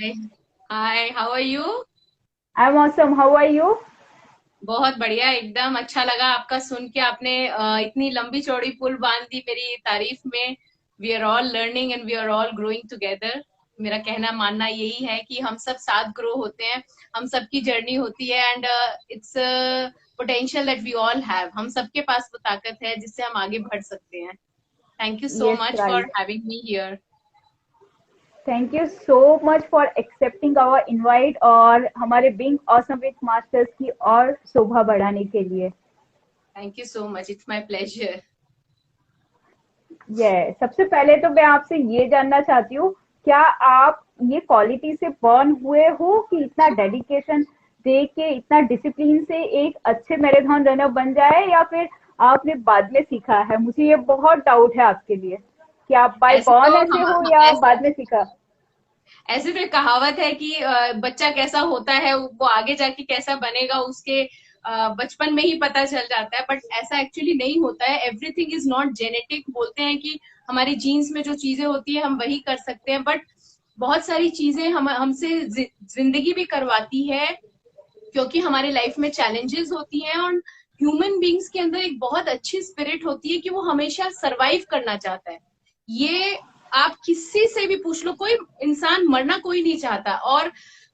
Hi. Hi, how are you? I'm awesome. How are you? बहुत बढ़िया, एकदम अच्छा लगा आपका सुन के। आपने इतनी लंबी चौड़ी पुल बांध दी मेरी तारीफ में। We are all learning and we are all growing together. मेरा कहना मानना यही है कि हम सब साथ ग्रो होते हैं। हम सबकी जर्नी होती है and it's potential that we all have. हम सबके पास वो ताकत है जिससे हम आगे बढ़ सकते हैं। Thank you so Yes, much right. For having me here. Thank you so much for accepting our invite और हमारे Being Awesome with Masters की और शोभा बढ़ाने के लिए। Thank you so much, it's my pleasure. सबसे पहले तो मैं आपसे ये जानना चाहती हूँ, क्या आप ये क्वालिटी से बर्न हुए हो कि इतना डेडिकेशन दे के, इतना डिसिप्लिन से एक अच्छे मैराथन रनर बन जाए, या फिर आपने बाद में सीखा है? मुझे ये बहुत डाउट है आपके लिए कि आप बाय ऐसे बॉर्न तो ऐसे हम हो या ऐसे बाद में सीखा। ऐसे तो एक कहावत है कि बच्चा कैसा होता है वो आगे जाके कैसा बनेगा उसके बचपन में ही पता चल जाता है। बट ऐसा एक्चुअली नहीं होता है। Everything is not genetic. बोलते हैं कि हमारी जीन्स में जो चीजें होती है हम वही कर सकते हैं, बट बहुत सारी चीजें हम हमसे जिंदगी भी करवाती है, क्योंकि हमारे लाइफ में चैलेंजेस होती हैं। और ह्यूमन बींग्स के अंदर एक बहुत अच्छी स्पिरिट होती है कि वो हमेशा सरवाइव करना चाहता है। ये आप किसी से भी पूछ लो, कोई इंसान मरना कोई नहीं चाहता। और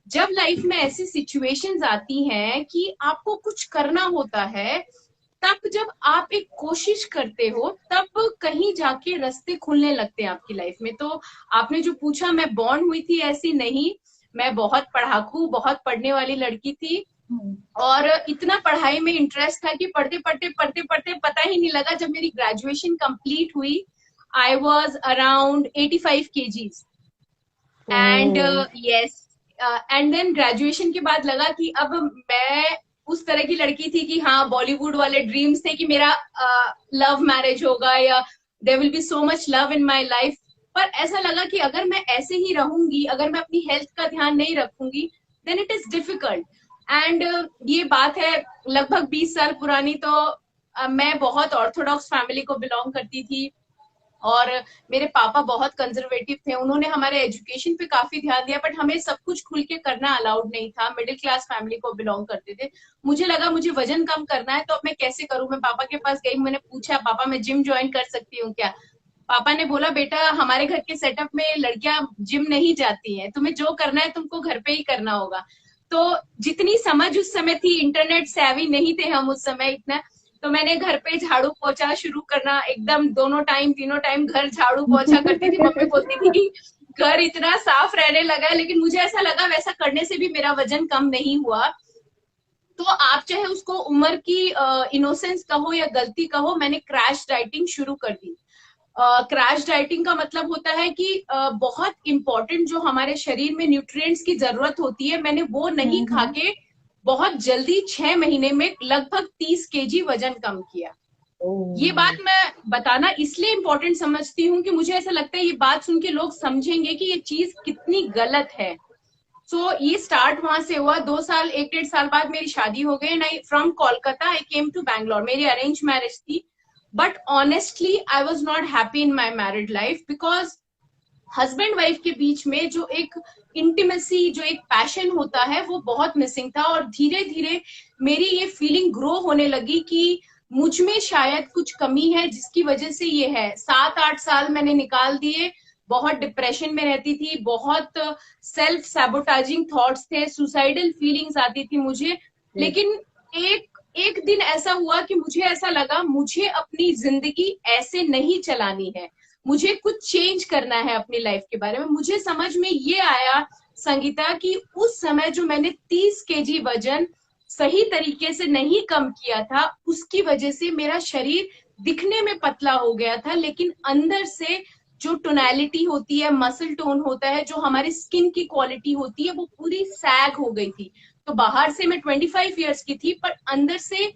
जब लाइफ में ऐसी सिचुएशंस आती हैं कि आपको कुछ करना होता है, तब जब आप एक कोशिश करते हो तब कहीं जाके रास्ते खुलने लगते हैं आपकी लाइफ में। तो आपने जो पूछा, मैं बॉर्न हुई थी ऐसी नहीं। मैं बहुत पढ़ाकू, बहुत पढ़ने वाली लड़की थी। और इतना पढ़ाई में इंटरेस्ट था कि पढ़ते पढ़ते पता ही नहीं लगा। जब मेरी ग्रेजुएशन कंप्लीट हुई, I was around 85 kgs। And oh. Yes, and then graduation के बाद लगा कि अब मैं उस तरह की लड़की थी कि हाँ, बॉलीवुड वाले ड्रीम्स थे कि मेरा लव मैरिज होगा या there will be so much love in my life. पर ऐसा लगा कि अगर मैं ऐसे ही रहूंगी, अगर मैं अपनी हेल्थ का ध्यान नहीं रखूंगी, then it is difficult. And ये बात है लगभग 20 साल पुरानी। तो मैं बहुत ऑर्थोडॉक्स फैमिली को बिलोंग करती थी और मेरे पापा बहुत कंजर्वेटिव थे। उन्होंने हमारे एजुकेशन पे काफी ध्यान दिया, बट हमें सब कुछ खुल के करना अलाउड नहीं था। मिडिल क्लास फैमिली को बिलोंग करते थे। मुझे लगा मुझे वजन कम करना है, तो अब मैं कैसे करूं। मैं पापा के पास गई, मैंने पूछा, पापा मैं जिम ज्वाइन कर सकती हूँ क्या? पापा ने बोला, बेटा हमारे घर के सेटअप में लड़कियां जिम नहीं जाती हैं, तुम्हें जो करना है तुमको घर पे ही करना होगा। तो जितनी समझ उस समय थी, इंटरनेट सेवी नहीं थे हम उस समय इतना। तो मैंने घर पे झाड़ू पोछा शुरू करना, एकदम दोनों टाइम तीनों टाइम घर झाड़ू पोछा करती थी। मम्मी बोलती थी कि घर इतना साफ रहने लगा है, लेकिन मुझे ऐसा लगा वैसा करने से भी मेरा वजन कम नहीं हुआ। तो आप चाहे उसको उम्र की इनोसेंस कहो या गलती कहो, मैंने क्रैश डाइटिंग शुरू कर दी। क्रैश डाइटिंग का मतलब होता है कि बहुत इंपॉर्टेंट जो हमारे शरीर में न्यूट्रिएंट्स की जरूरत होती है, मैंने वो नहीं खा हम्म। के बहुत जल्दी 6 महीने में लगभग 30 kg वजन कम किया। ये बात ओह। मैं बताना इसलिए इंपॉर्टेंट समझती हूँ कि मुझे ऐसा लगता है ये बात सुन के लोग समझेंगे कि ये चीज कितनी गलत है। सो ये स्टार्ट वहां से हुआ। 2 साल, 1 1.5 साल बाद मेरी शादी हो गई and I from Kolkata I came to Bangalore. मेरी अरेंज मैरिज थी, but honestly I was not happy in my married life, because husband wife के बीच में जो एक इंटीमेसी, जो एक पैशन होता है, वो बहुत मिसिंग था। और धीरे धीरे मेरी ये फीलिंग ग्रो होने लगी कि मुझ में शायद कुछ कमी है जिसकी वजह से ये है। 7 8 साल मैंने निकाल दिए। बहुत डिप्रेशन में रहती थी, बहुत सेल्फ सैबोटाजिंग थॉट्स थे, सुसाइडल फीलिंग्स आती थी मुझे। लेकिन एक एक दिन ऐसा हुआ कि मुझे ऐसा लगा मुझे अपनी जिंदगी ऐसे नहीं चलानी है। मुझे कुछ चेंज करना है अपनी लाइफ के बारे में। मुझे समझ में ये आया, संगीता, कि उस समय जो मैंने 30 kg वजन सही तरीके से नहीं कम किया था, उसकी वजह से मेरा शरीर दिखने में पतला हो गया था, लेकिन अंदर से जो टोनैलिटी होती है, मसल टोन होता है, जो हमारी स्किन की क्वालिटी होती है, वो पूरी सैग हो गई थी। तो बाहर से मैं 25 ईयर्स की थी, पर अंदर से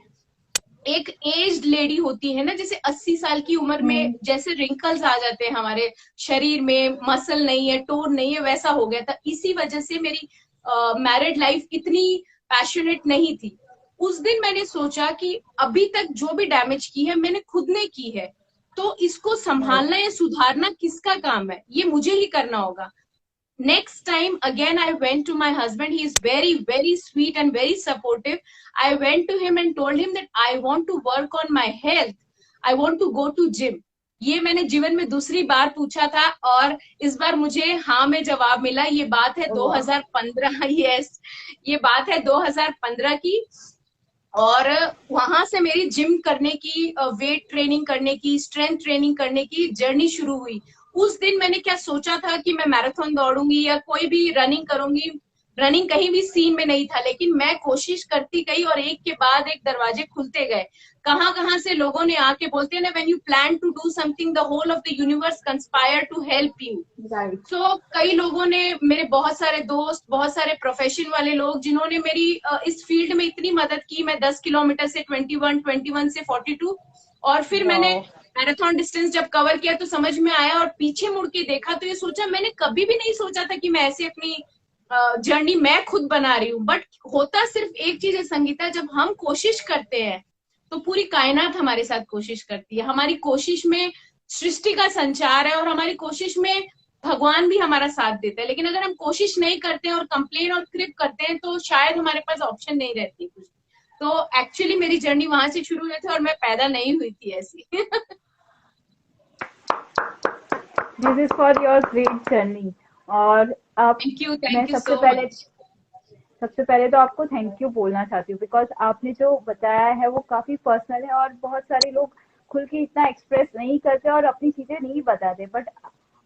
एक एज्ड लेडी होती है ना, जैसे 80 साल की उम्र में हम्म। जैसे रिंकल्स आ जाते हैं हमारे शरीर में, मसल नहीं है, टोन नहीं है, वैसा हो गया था। इसी वजह से मेरी मैरिड लाइफ इतनी पैशनेट नहीं थी। उस दिन मैंने सोचा कि अभी तक जो भी डैमेज की है मैंने खुद ने की है, तो इसको संभालना या सुधारना किसका काम है? ये मुझे ही करना होगा। Next time again I went to my husband. He is very very sweet and very supportive. I went to him and told him that I want to work on my health. I want to go to gym. ये मैंने जीवन में दूसरी बार पूछा था और इस बार मुझे हाँ में जवाब मिला. ये बात है वाह 2015. यस, ये बात है 2015 की. और वहां से मेरी जिम करने की, वेट ट्रेनिंग करने की, स्ट्रेंथ ट्रेनिंग करने की जर्नी शुरू हुई. उस दिन मैंने क्या सोचा था कि मैं मैराथन दौड़ूंगी या कोई भी रनिंग करूंगी. रनिंग कहीं भी सीन में नहीं था, लेकिन मैं कोशिश करती गई और एक के बाद एक दरवाजे खुलते गए. कहाँ कहाँ से लोगों ने आके बोलते हैं ना, when you plan to do something the whole of the universe conspire to help you. Right. So कई लोगों ने, मेरे बहुत सारे दोस्त, बहुत सारे प्रोफेशन वाले लोग जिन्होंने मेरी इस फील्ड में इतनी मदद की. मैं 10 किलोमीटर से 21, 21 से 42, और फिर मैंने वाओ. मैराथन डिस्टेंस जब कवर किया तो समझ में आया, और पीछे मुड़ के देखा तो ये सोचा, मैंने कभी भी नहीं सोचा था कि मैं ऐसे अपनी जर्नी मैं खुद बना रही हूँ. बट होता सिर्फ एक चीज है संगीता, जब हम कोशिश करते हैं तो पूरी कायनात हमारे साथ कोशिश करती है. हमारी कोशिश में सृष्टि का संचार है और हमारी कोशिश में भगवान भी हमारा साथ देता है. लेकिन अगर हम कोशिश नहीं करते और कंप्लेन और क्रिप करते हैं तो शायद हमारे पास ऑप्शन नहीं रहती कुछ. तो एक्चुअली मेरी जर्नी वहां से शुरू हुई थी और मैं पैदा नहीं हुई थी ऐसी. This is for your great journey. और आप, मैं थैंक यू सो मच. सबसे पहले तो आपको थैंक यू बोलना चाहती हूँ, बिकॉज आपने जो बताया है वो काफी पर्सनल है और बहुत सारे लोग खुल के इतना एक्सप्रेस नहीं करते और अपनी चीजें नहीं बताते. बट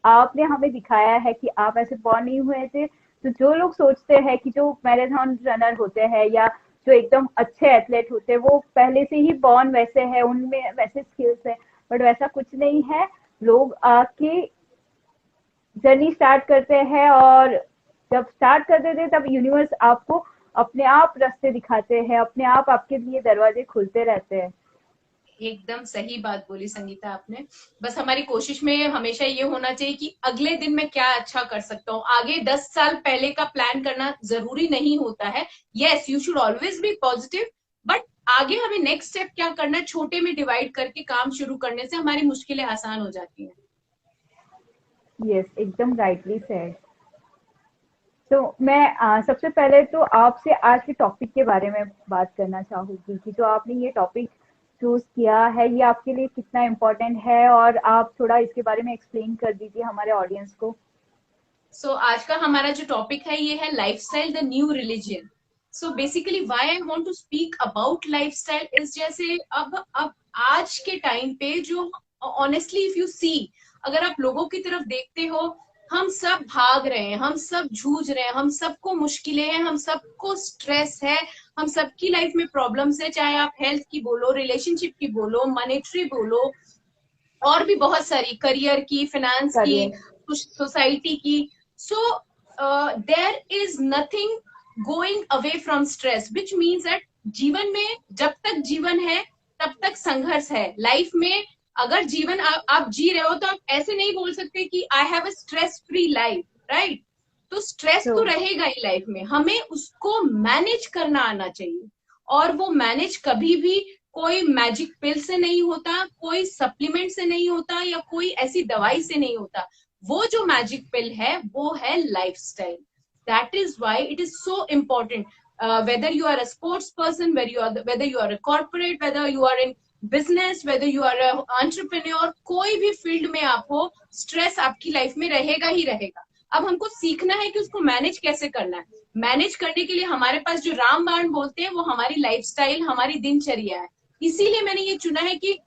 आपने हमें दिखाया है कि आप ऐसे बॉर्न नहीं हुए थे. तो जो लोग सोचते हैं कि जो मैराथन रनर होते हैं या जो एकदम अच्छे एथलीट होते हैं वो पहले से ही बॉर्न वैसे है, उनमें वैसे स्किल्स है, बट वैसा कुछ नहीं है. लोग आके जर्नी स्टार्ट करते हैं और जब स्टार्ट करते थे तब यूनिवर्स आपको अपने आप रास्ते दिखाते हैं, अपने आप आपके लिए दरवाजे खुलते रहते हैं. एकदम सही बात बोली संगीता आपने. बस हमारी कोशिश में हमेशा ये होना चाहिए कि अगले दिन मैं क्या अच्छा कर सकता हूँ. आगे 10 साल पहले का प्लान करना जरूरी नहीं होता है. Yes, you should always be positive, but आगे हमें नेक्स्ट स्टेप क्या करना है, छोटे में डिवाइड करके काम शुरू करने से हमारी मुश्किलें आसान हो जाती हैं. यस, एकदम राइटली सेड. तो मैं सबसे पहले तो आपसे आज के टॉपिक के बारे में बात करना चाहूंगी कि जो आपने ये टॉपिक चूज किया है ये आपके लिए कितना इम्पोर्टेंट है, और आप थोड़ा इसके बारे में एक्सप्लेन कर दीजिए हमारे ऑडियंस को. आज का हमारा जो टॉपिक है ये है lifestyle the new religion. So basically why I want to speak about lifestyle is, जैसे अब आज के टाइम पे जो, ऑनेस्टली इफ यू सी, अगर आप लोगों की तरफ देखते हो, हम सब भाग रहे हैं, हम सब जूझ रहे हैं, हम सबको मुश्किलें हैं, हम सबको स्ट्रेस है, हम सबकी लाइफ में प्रॉब्लम्स है. चाहे आप हेल्थ की बोलो, रिलेशनशिप की बोलो, मॉनेटरी बोलो, और भी बहुत सारी, करियर की, फाइनेंस की, करिए. सोसाइटी की. So there is nothing going away from stress, which means that जीवन में जब तक जीवन है तब तक संघर्ष है. लाइफ में अगर जीवन आप जी रहे हो तो आप ऐसे नहीं बोल सकते कि I have a stress free life, right? तो स्ट्रेस तो तो रहेगा ही लाइफ में, हमें उसको मैनेज करना आना चाहिए. और वो मैनेज कभी भी कोई मैजिक पिल से नहीं होता, कोई सप्लीमेंट से नहीं होता, या कोई ऐसी दवाई से नहीं होता. वो जो मैजिक पिल है वो है lifestyle. That is why it is so important. Whether you are a sports person, whether you are a corporate, whether you are in business, whether you are an entrepreneur, कोई भी फील्ड में आप हो, stress आपकी life में रहेगा ही रहेगा. अब हमको सीखना है कि उसको मैनेज कैसे करना है. मैनेज करने के लिए हमारे पास जो रामबाण बोलते हैं वो हमारी लाइफस्टाइल, हमारी दिनचर्या है. इसीलिए मैंने ये चुना है कि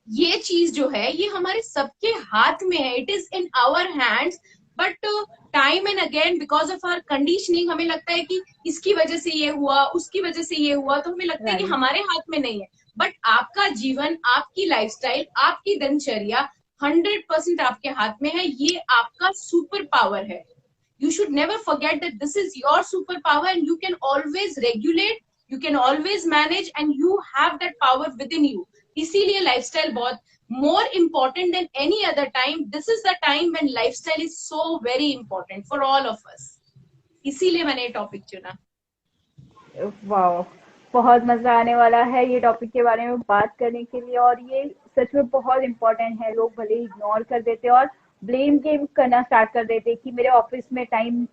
ये चीज जो है ये हमारे सबके हाथ में है. It is in our hands. But time and again because of our conditioning हमें लगता है कि इसकी वजह से ये हुआ, उसकी वजह से ये हुआ, तो हमें लगता है कि राइट. हमारे हाथ में नहीं है. बट आपका जीवन, आपकी लाइफस्टाइल, आपकी दिनचर्या 100% आपके हाथ में है. ये आपका सुपर पावर है. You should never forget that this is your superpower and you can always regulate, you can always manage, and you have that power within you. इसीलिए लाइफस्टाइल बहुत more important than any other time. This is the time when lifestyle is so very important for all of us. इसीलिए मैंने ये topic चुना. वाह, बहुत मजा आने वाला है ये टॉपिक के बारे में बात करने के लिए, और ये सच में बहुत इम्पोर्टेंट है. लोग भले इग्नोर कर देते हैं और ब्लेम गेम करना स्टार्ट कर देते कि मेरे ऑफिस में टाइम,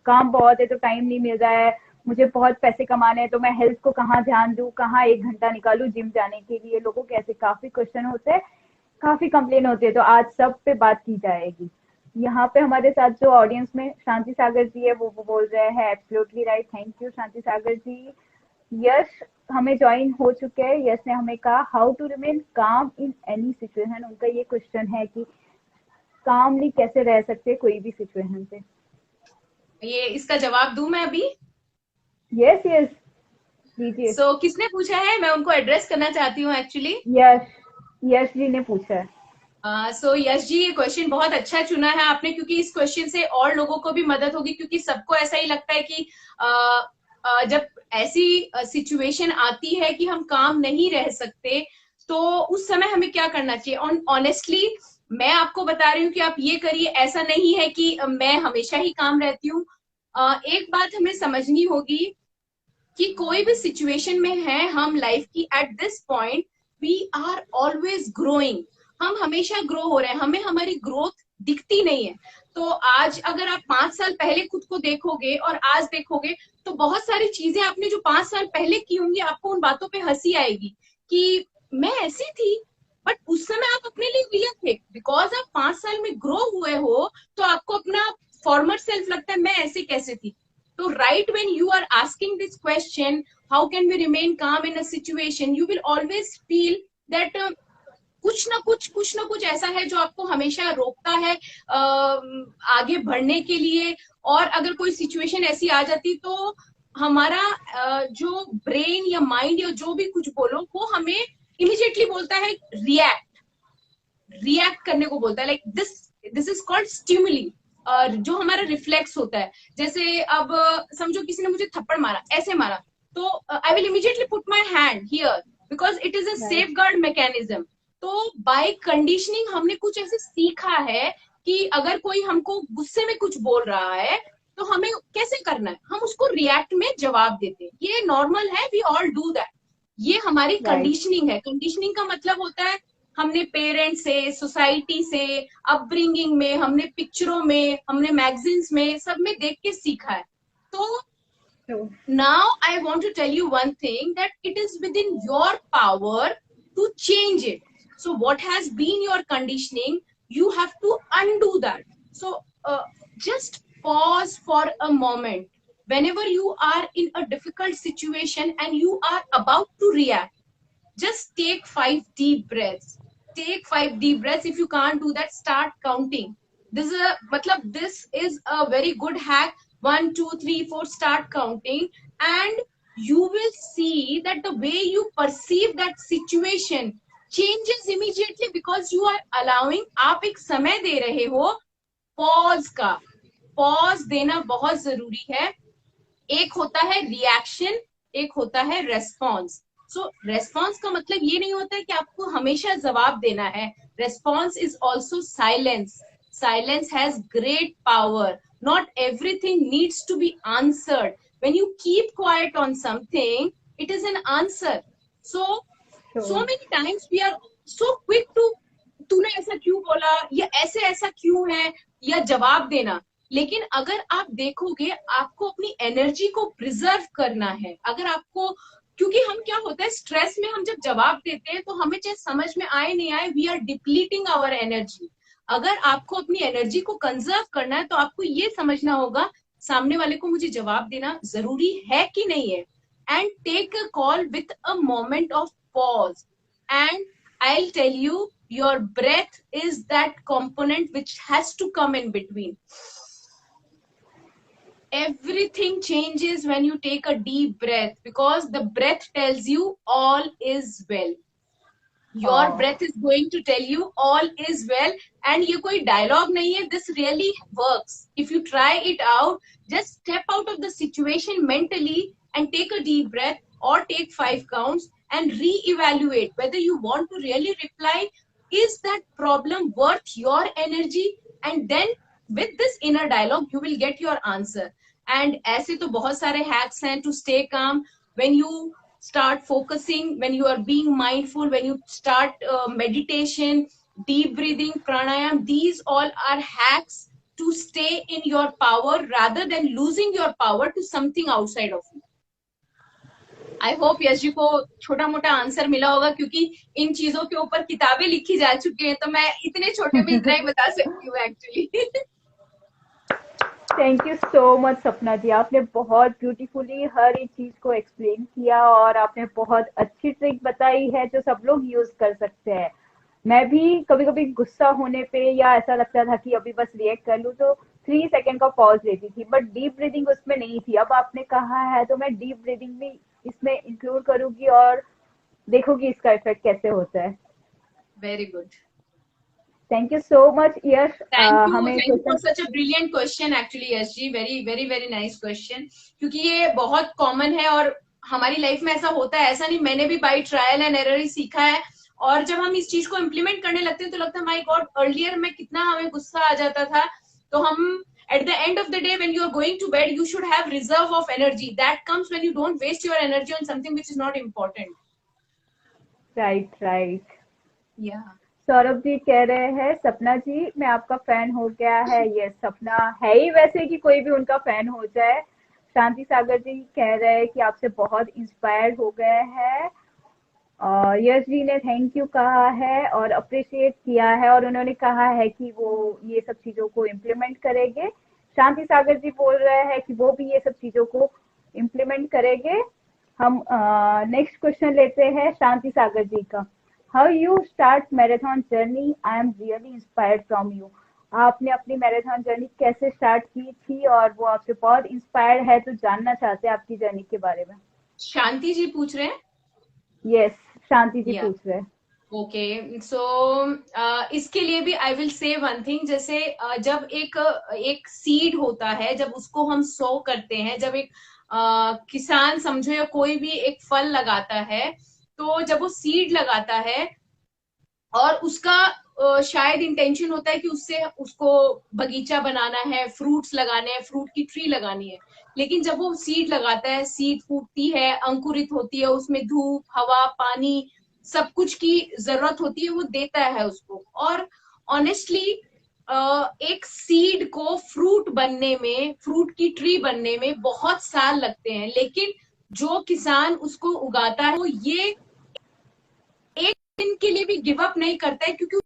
काम बहुत है तो टाइम नहीं मिल रहा है, मुझे बहुत पैसे कमाने हैं तो मैं हेल्थ को कहाँ ध्यान दूँ, कहाँ 1 घंटा निकालूं जिम जाने के लिए। लोगों के ऐसे काफी क्वेश्चन होते हैं, काफी कंप्लेन होती है, तो आज सब पे बात की जाएगी। यहाँ पे हमारे साथ जो ऑडियंस में शांति सागर जी है वो बोल रहे हैं एब्सोल्युटली राइट, थैंक यू शांति सागर जी। यश हमें ज्वाइन हो चुके हैं, यश ने हमें कहा हाउ टू रिमेन काम इन एनी सिचुएशन। उनका ये क्वेश्चन है कि कामली कैसे रह सकते हैं कोई भी सिचुएशन पे। ये इसका जवाब दूं मैं अभी? यस यस दीजिए। किसने पूछा है, मैं उनको एड्रेस करना चाहती हूँ एक्चुअली। यश, यश जी ने पूछा है। यश जी, ये क्वेश्चन बहुत अच्छा चुना है आपने, क्योंकि इस क्वेश्चन से और लोगों को भी मदद होगी, क्योंकि सबको ऐसा ही लगता है कि जब ऐसी सिचुएशन आती है कि हम काम नहीं रह सकते, तो उस समय हमें क्या करना चाहिए। ऑनेस्टली मैं आपको बता रही हूँ कि आप ये करिए, ऐसा नहीं है कि मैं हमेशा ही काम रहती हूँ। एक बात हमें समझनी होगी कि कोई भी सिचुएशन में है हम लाइफ की, at this point we are always growing. हम हमेशा ग्रो हो रहे हैं, हमें हमारी ग्रोथ दिखती नहीं है। तो आज अगर आप 5 साल पहले खुद को देखोगे और आज देखोगे, तो बहुत सारी चीजें आपने जो 5 साल पहले की होंगी, आपको उन बातों पे हंसी आएगी कि मैं ऐसी थी। बट उस समय आप अपने लिए रियल थे, बिकॉज आप 5 साल में ग्रो हुए हो, तो आपको अपना फॉर्मर सेल्फ लगता है मैं ऐसे कैसे थी। So right when you are asking this question, how can we remain calm in a situation, you will always feel that कुछ ना कुछ ऐसा है जो आपको हमेशा रोकता है आगे बढ़ने के लिए। और अगर कोई सिचुएशन ऐसी आ जाती, तो हमारा जो ब्रेन या माइंड या जो भी कुछ बोलो, वो हमें इमिजिएटली बोलता है रिएक्ट करने को बोलता है। Like this is called stimuli, जो हमारा रिफ्लेक्स होता है। जैसे अब समझो किसी ने मुझे थप्पड़ मारा, ऐसे मारा, तो I will immediately put my hand here, because it is a safe guard mechanism. तो बाय कंडीशनिंग हमने कुछ ऐसे सीखा है कि अगर कोई हमको गुस्से में कुछ बोल रहा है, तो हमें कैसे करना है, हम उसको रिएक्ट में जवाब देते हैं। ये नॉर्मल है, वी ऑल डू दैट। ये हमारी कंडीशनिंग है। कंडीशनिंग का मतलब होता है हमने पेरेंट्स से, सोसाइटी से, अपब्रिंगिंग में, हमने पिक्चरों में, हमने मैगजीन्स में, सब में देख के सीखा है। तो now I want to tell you one thing, that it is within your power to change it. So what has been your conditioning, you have to undo that. So just pause for a moment whenever you are in a difficult situation and you are about to react. Just take 5 deep breaths. Take 5 deep breaths. If you can't do that, start counting. This is a very good hack. 1, 2, 3, 4, start counting, and you will see that the way you perceive that situation changes immediately, because you are allowing, आप एक समय दे रहे हो pause का। Pause देना बहुत जरूरी है। एक होता है रिएक्शन, एक होता है रेस्पॉन्स। सो रेस्पॉन्स का मतलब ये नहीं होता है कि आपको हमेशा जवाब देना है। Response is also silence. Silence has great power. Not everything needs to be answered. When you keep quiet on something, it is an answer. So many times we are so quick to, तूने ऐसा क्यों बोला, या ऐसे ऐसा क्यों है, या जवाब देना। लेकिन अगर आप देखोगे, आपको अपनी एनर्जी को प्रिजर्व करना है। अगर आपको, क्योंकि हम क्या होता है, स्ट्रेस में हम जब जवाब देते हैं, तो हमें चाहे समझ में आए नहीं आए, we are depleting our energy. अगर आपको अपनी एनर्जी को कंजर्व करना है, तो आपको ये समझना होगा सामने वाले को मुझे जवाब देना जरूरी है कि नहीं है। And take a call with a moment of pause. And I will tell you, your breath is that component which has to come in between. Everything changes when you take a deep breath, because the breath tells you all is well. Your breath is going to tell you all is well. And ये कोई dialogue नहीं है, this really works. If you try it out, just step out of the situation mentally and take a deep breath, or take 5 counts and re-evaluate whether you want to really reply. Is that problem worth your energy? And then with this inner dialogue, you will get your answer. And ऐसे तो बहुत सारे hacks हैं to stay calm. When you start focusing, when you are being mindful, when you start meditation, deep breathing, pranayam, these all are hacks to stay in your power rather than losing your power to something outside of you. I hope Yash ji को छोटा मोटा answer मिला होगा, क्योंकि इन चीजों के ऊपर किताबें लिखी जा चुकी हैं, तो मैं इतने छोटे में इतना ही बता सकती हूँ actually. Thank you so much Sapna जी, आपने बहुत ब्यूटीफुली हर एक चीज को एक्सप्लेन किया और आपने बहुत अच्छी ट्रिक बताई है जो सब लोग यूज कर सकते हैं। मैं भी कभी कभी गुस्सा होने पे या ऐसा लगता था कि अभी बस रिएक्ट कर लूँ तो 3 सेकंड का पॉज लेती थी, बट डीप ब्रीदिंग उसमें नहीं थी। अब आपने कहा है तो मैं डीप ब्रीदिंग भी इसमें इंक्लूड करूंगी और देखूंगी इसका इफेक्ट कैसे होता है। Very good, thank you so much Yash. हमें thank you for question such a brilliant question actually Yash ji, very very very nice question, क्योंकि ये बहुत कॉमन है और हमारी लाइफ में ऐसा होता है, ऐसा नहीं, मैंने भी बाई ट्रायल एंड एरर ही सीखा है। और जब हम इस चीज को इम्प्लीमेंट करने लगते हैं तो लगता है माय गॉड, अर्लियर में कितना हमें गुस्सा आ जाता था। तो हम at the end of the day when you are going to bed you should have reserve of energy that comes when you don't waste your energy on something which is not important. Right right. Yeah. Saurabh ji कह रहे हैं सपना जी मैं आपका fan हो गया है। ये सपना है ही वैसे कि कोई भी उनका फैन हो जाए। शांति सागर जी कह रहे हैं कि आपसे बहुत इंस्पायर्ड हो गए हैं। और यश जी ने थैंक यू कहा है और अप्रिशिएट किया है और उन्होंने कहा है कि वो ये सब चीजों को इम्प्लीमेंट करेंगे। शांति सागर जी बोल रहे हैं कि वो भी ये सब चीजों को इम्प्लीमेंट करेंगे। हम नेक्स्ट क्वेश्चन लेते हैं शांति सागर जी का। How you start marathon journey, I am really inspired from you. आपने अपनी मैराथन जर्नी कैसे स्टार्ट की थी और वो आपसे बहुत इंस्पायर्ड है तो जानना चाहते हैं आपकी जर्नी के बारे में। शांति जी पूछ रहे हैं? यस, शांति जी या पूछ रहे हैं। ओके, सो इसके लिए भी I will say one thing, जैसे जब एक एक सीड होता है, जब उसको हम सो करते हैं, जब एक किसान समझो या कोई भी एक फल लगाता है, तो जब वो सीड लगाता है और उसका शायद इंटेंशन होता है कि उससे उसको बगीचा बनाना है, फ्रूट्स लगाने हैं, फ्रूट की ट्री लगानी है, लेकिन जब वो सीड लगाता है, सीड फूटती है, अंकुरित होती है, उसमें धूप, हवा, पानी, सब कुछ की जरूरत होती है, वो देता है उसको। और ऑनेस्टली एक सीड को फ्रूट बनने में, फ्रूट की ट्री बनने में बहुत साल लगते हैं, लेकिन जो किसान उसको उगाता है वो ये एक दिन के लिए भी गिव अप नहीं करता है, क्योंकि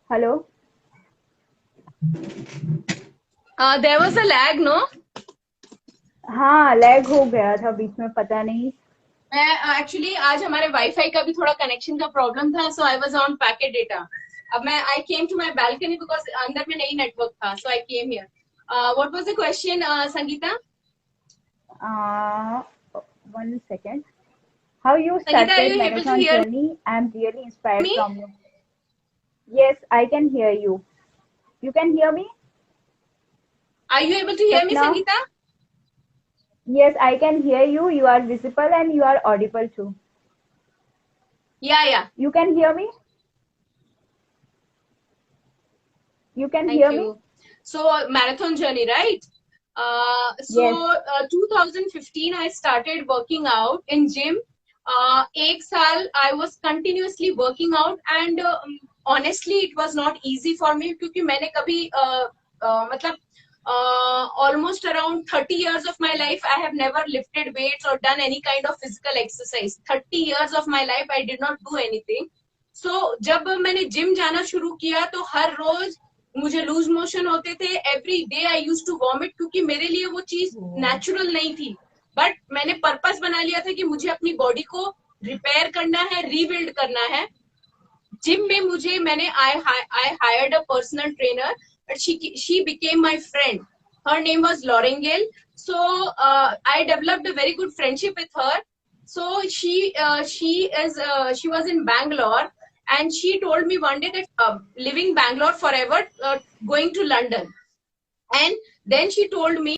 hello. There was a lag, no? हाँ, लैग हो गया था बीच में, पता नहीं। मैं एक्चुअली आज हमारे वाईफाई का भी थोड़ा कनेक्शन का प्रॉब्लम था, so I was on packet data. अब मैं I came to my balcony because अंदर में नहीं नेटवर्क था, so I came here. What was the question, Sangeeta? One second. How you Sangeeta, are started you able to marathon here journey? I'm really inspired me? from you. Yes, I can hear you. You can hear me? Are you able to hear me, Sapna? Sangeeta? Yes, I can hear you. You are visible and you are audible too. Yeah. You can hear me? You can Thank hear me? you. So marathon journey, right? Yes. 2015 I started working out in gym. एक साल I was continuously working out, and honestly it was not easy for me, क्योंकि मैंने कभी मतलब almost around 30 years of my life I have never lifted weights or done any kind of physical exercise. 30 years of my life I did not do anything. So जब मैंने gym जाना शुरू किया तो हर रोज मुझे लूज मोशन होते थे. Every day I use to vomit, क्योंकि मेरे लिए वो चीज नेचुरल नहीं थी. बट मैंने पर्पस बना लिया था कि मुझे अपनी बॉडी को रिपेयर करना है, रीबिल्ड करना है. जिम में मुझे मैंने I hired a personal trainer, but she became my friend. Her name was Lorengel. So I developed a very good friendship with her. So she was in Bangalore, and she told me one day that living Bangalore forever, going to London. And then she told me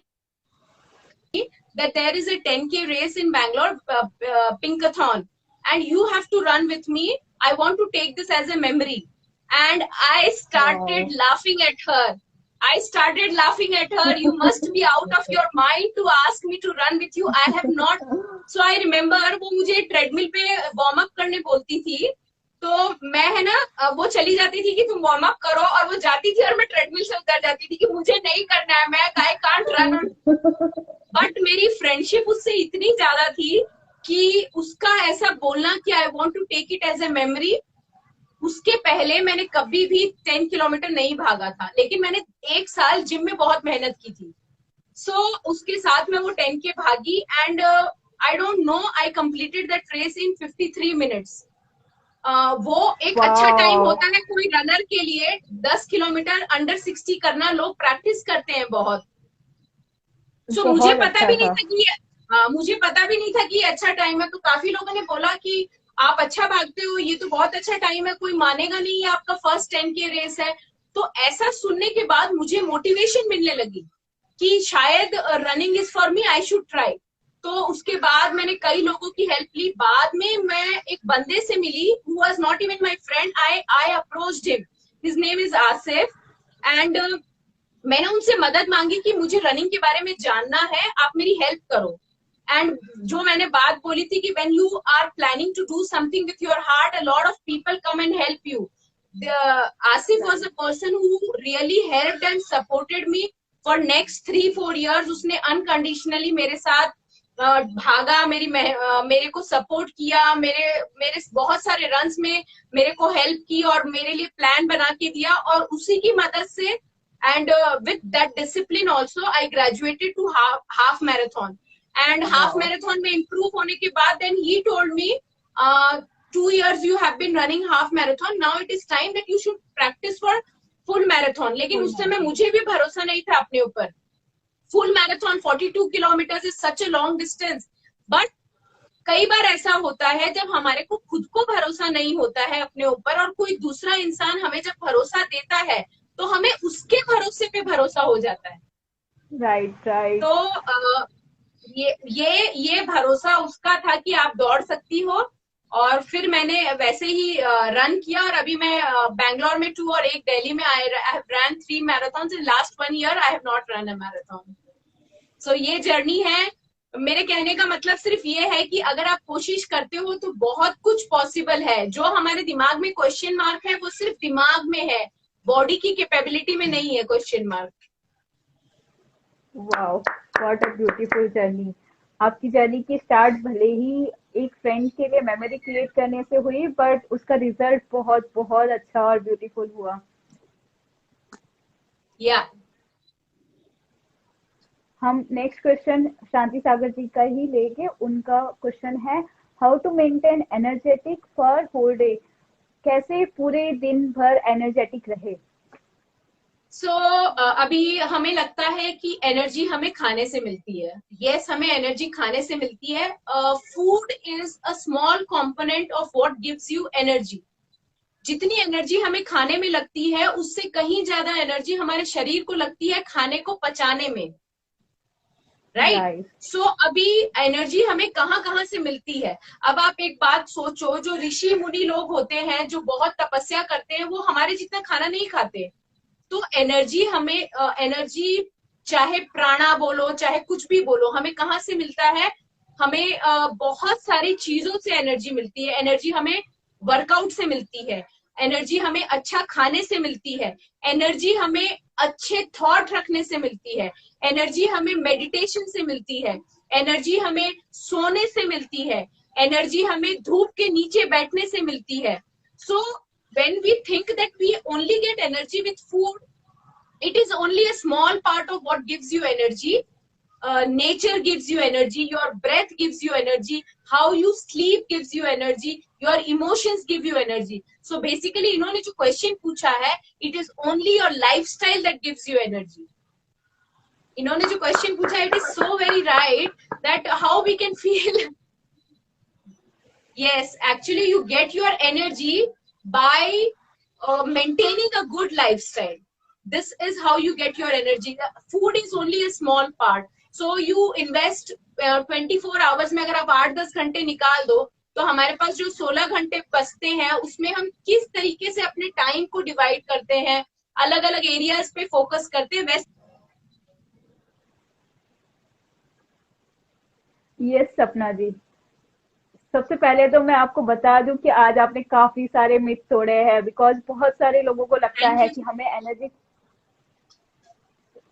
that there is a 10K race in Bangalore, Pinkathon, and you have to run with me. I want to take this as a memory. And I started laughing at her. You must be out of your mind to ask me to run with you. I have not. So I remember वो मुझे treadmill पे warm up करने बोलती थी, तो मैं है ना वो चली जाती थी कि तुम वार्म अप करो, और वो जाती थी और मैं ट्रेडमिल से उतर जाती थी कि मुझे नहीं करना है, मैं आई कांट रन. बट मेरी फ्रेंडशिप उससे इतनी ज्यादा थी कि उसका ऐसा बोलना कि I want to take it as a memory. उसके पहले मैंने कभी भी 10 किलोमीटर नहीं भागा था, लेकिन मैंने एक साल जिम में बहुत मेहनत की थी. सो उसके साथ में वो 10K भागी, and I don't know, I completed that race in 53 minutes. वो एक अच्छा टाइम होता है कोई रनर के लिए. 10 किलोमीटर अंडर 60 करना लोग प्रैक्टिस करते हैं बहुत. सो मुझे पता भी नहीं था कि मुझे पता भी नहीं था कि ये अच्छा टाइम है. तो काफी लोगों ने बोला कि आप अच्छा भागते हो, ये तो बहुत अच्छा टाइम है, कोई मानेगा नहीं, ये आपका फर्स्ट 10K रेस है. तो ऐसा सुनने के बाद मुझे मोटिवेशन मिलने लगी कि शायद running is for me, I should try. तो उसके बाद मैंने कई लोगों की हेल्प ली. बाद में मैं एक बंदे से मिली who was not even my friend. I approached him. His name is Asif. And मैंने उनसे मदद मांगी कि मुझे रनिंग के बारे में जानना है, आप मेरी हेल्प करो. एंड जो मैंने बात बोली थी कि when you are planning to do something with your heart, a lot of people come and help you. Asif was a person who really helped and supported me for next 3-4 years. उसने unconditionally मेरे साथ भागा, मेरे को support किया, मेरे बहुत सारे रन्स में मेरे को हेल्प की और मेरे लिए प्लान बना के दिया. और उसी की मदद से, and with that discipline also, I graduated to half marathon. And half marathon में improve होने के बाद, then he told me, 2 years you have been running half marathon, now it is time that you should practice for full marathon. लेकिन उस समय मुझे भी भरोसा नहीं था अपने ऊपर. Full marathon 42 kilometre is such a long distance. But कई बार ऐसा होता है जब हमारे को खुद को भरोसा नहीं होता है अपने ऊपर, और कोई दूसरा इंसान हमें जब भरोसा देता है तो हमें उसके भरोसे पे भरोसा हो जाता है. राइट. तो ये भरोसा उसका था कि आप दौड़ सकती हो. और फिर मैंने वैसे ही रन किया, और अभी मैं बैंगलोर में 2 और 1 दिल्ली में. I have run 3 marathon in last 1 year. I have not run a marathon. So ये जर्नी है. मेरे कहने का मतलब सिर्फ ये है कि अगर आप कोशिश करते हो तो बहुत कुछ पॉसिबल है. जो हमारे दिमाग में क्वेश्चन मार्क है वो सिर्फ दिमाग में है, बॉडी की कैपेबिलिटी में नहीं है question mark. Wow, what a beautiful journey. आपकी जर्नी की स्टार्ट भले ही एक फ्रेंड के लिए मेमोरी क्रिएट करने से हुई, बट उसका रिजल्ट बहुत बहुत अच्छा और ब्यूटीफुल हुआ. या हम नेक्स्ट क्वेश्चन शांति सागर जी का ही लेंगे. उनका क्वेश्चन है, how to maintain energetic for whole day. कैसे पूरे दिन भर एनर्जेटिक रहे. सो अभी हमें लगता है कि एनर्जी हमें खाने से मिलती है. यस, हमें एनर्जी खाने से मिलती है. Food is a small component of what gives you energy. जितनी एनर्जी हमें खाने में लगती है उससे कहीं ज्यादा एनर्जी हमारे शरीर को लगती है खाने को पचाने में. राइट। राइट। सो अभी एनर्जी हमें कहाँ कहाँ से मिलती है। अब आप एक बात सोचो, जो ऋषि मुनि लोग होते हैं जो बहुत तपस्या करते हैं, वो हमारे जितना खाना नहीं खाते। तो एनर्जी हमें एनर्जी चाहे प्राणा बोलो चाहे कुछ भी बोलो, हमें कहाँ से मिलता है? हमें बहुत सारी चीजों से एनर्जी मिलती है। एनर्जी हमें वर्कआउट से मिलती है, एनर्जी हमें अच्छा खाने से मिलती है, एनर्जी हमें अच्छे थॉट रखने से मिलती है, एनर्जी हमें मेडिटेशन से मिलती है, एनर्जी हमें सोने से मिलती है, एनर्जी हमें धूप के नीचे बैठने से मिलती है। सो when we think that we only get energy with food, it is only a small part of what gives you energy. Nature gives you energy, your breath gives you energy, how you sleep gives you energy, your emotions give you energy. So basically इन्होंने जो question पूछा है, it is only your lifestyle that gives you energy. इन्होंने जो question पूछा है, it is so very right that how we can feel. Yes, actually you get your energy by maintaining a good lifestyle. This is how you get your energy. Food is only a small part. So you invest 24 hours में अगर आप 8-10 घंटे निकाल दो, तो हमारे पास जो 16 घंटे बचते हैं, उसमें हम किस तरीके से अपने टाइम को डिवाइड करते हैं, अलग अलग एरियाज पे फोकस करते हैं, वैसे। यस सपना जी, सबसे पहले तो मैं आपको बता दूं कि आज आपने काफी सारे मिथ तोड़े हैं, बिकॉज बहुत सारे लोगों को लगता थैंक है यू। कि हमें एनर्जी,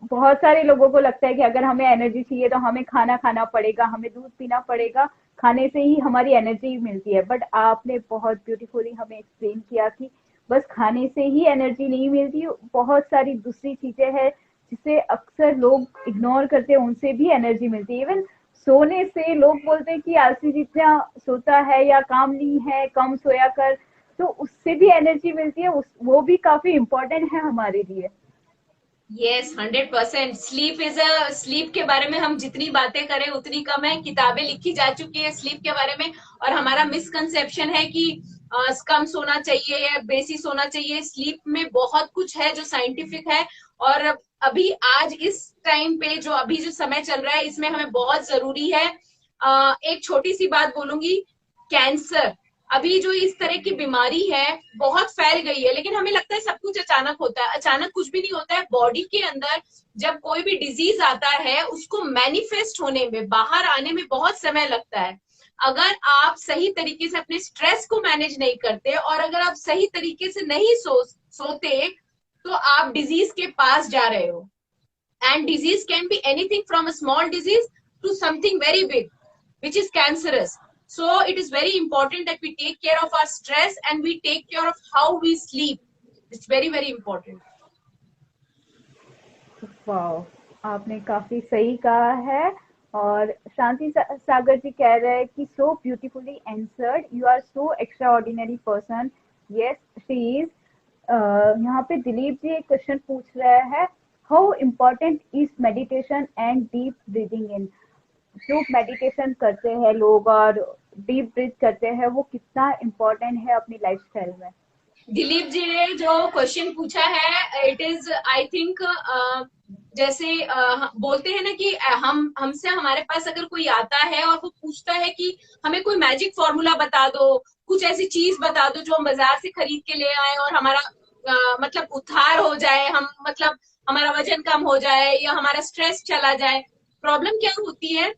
बहुत सारे लोगों को लगता है कि अगर हमें एनर्जी चाहिए तो हमें खाना खाना पड़ेगा, हमें दूध पीना पड़ेगा, खाने से ही हमारी एनर्जी मिलती है। बट आपने बहुत ब्यूटीफुली हमें एक्सप्लेन किया कि बस खाने से ही एनर्जी नहीं मिलती, बहुत सारी दूसरी चीजें हैं जिसे अक्सर लोग इग्नोर करते हैं, उनसे भी एनर्जी मिलती है। इवन सोने से लोग बोलते हैं कि आलसी जितना सोता है या काम नहीं है, कम सोया कर, तो उससे भी एनर्जी मिलती है, वो भी काफी इम्पोर्टेंट है हमारे लिए। यस, 100%। स्लीप के बारे में हम जितनी बातें करें उतनी कम है। किताबें लिखी जा चुकी है स्लीप के बारे में, और हमारा मिसकंसेप्शन है कि कम सोना चाहिए या बेसी सोना चाहिए। स्लीप में बहुत कुछ है जो साइंटिफिक है, और अभी आज इस टाइम पे जो अभी जो समय चल रहा है, इसमें हमें बहुत जरूरी है। एक छोटी सी बात बोलूंगी, कैंसर, अभी जो इस तरह की बीमारी है बहुत फैल गई है, लेकिन हमें लगता है सब कुछ अचानक होता है। अचानक कुछ भी नहीं होता है। बॉडी के अंदर जब कोई भी डिजीज आता है, उसको मैनिफेस्ट होने में, बाहर आने में बहुत समय लगता है। अगर आप सही तरीके से अपने स्ट्रेस को मैनेज नहीं करते, और अगर आप सही तरीके से नहीं सोते, तो आप डिजीज के पास जा रहे हो। And disease can be anything from a small disease to something very big, which is cancerous. So it is very important that we take care of our stress and we take care of how we sleep. It's very, very important. Wow, आपने काफी सही कहा है। और शांति सागर जी कह रहे हैं कि so beautifully answered, you are so extraordinary person. Yes she is. यहाँ पे दिलीप जी एक क्वेश्चन पूछ रहे हैं, how important is meditation and deep breathing in. जो मेडिटेशन करते हैं लोग और डीप ब्रीथ करते हैं, वो कितना इम्पोर्टेंट है अपनी लाइफस्टाइल में? दिलीप जी ने जो क्वेश्चन पूछा है, इट इज आई थिंक, जैसे बोलते हैं ना कि हम हमसे हमारे पास अगर कोई आता है और वो पूछता है कि हमें कोई मैजिक फॉर्मूला बता दो, कुछ ऐसी चीज बता दो जो हम बाजार से खरीद के ले आए और हमारा मतलब उद्धार हो जाए, हम मतलब हमारा वजन कम हो जाए या हमारा स्ट्रेस चला जाए। प्रॉब्लम क्या होती है,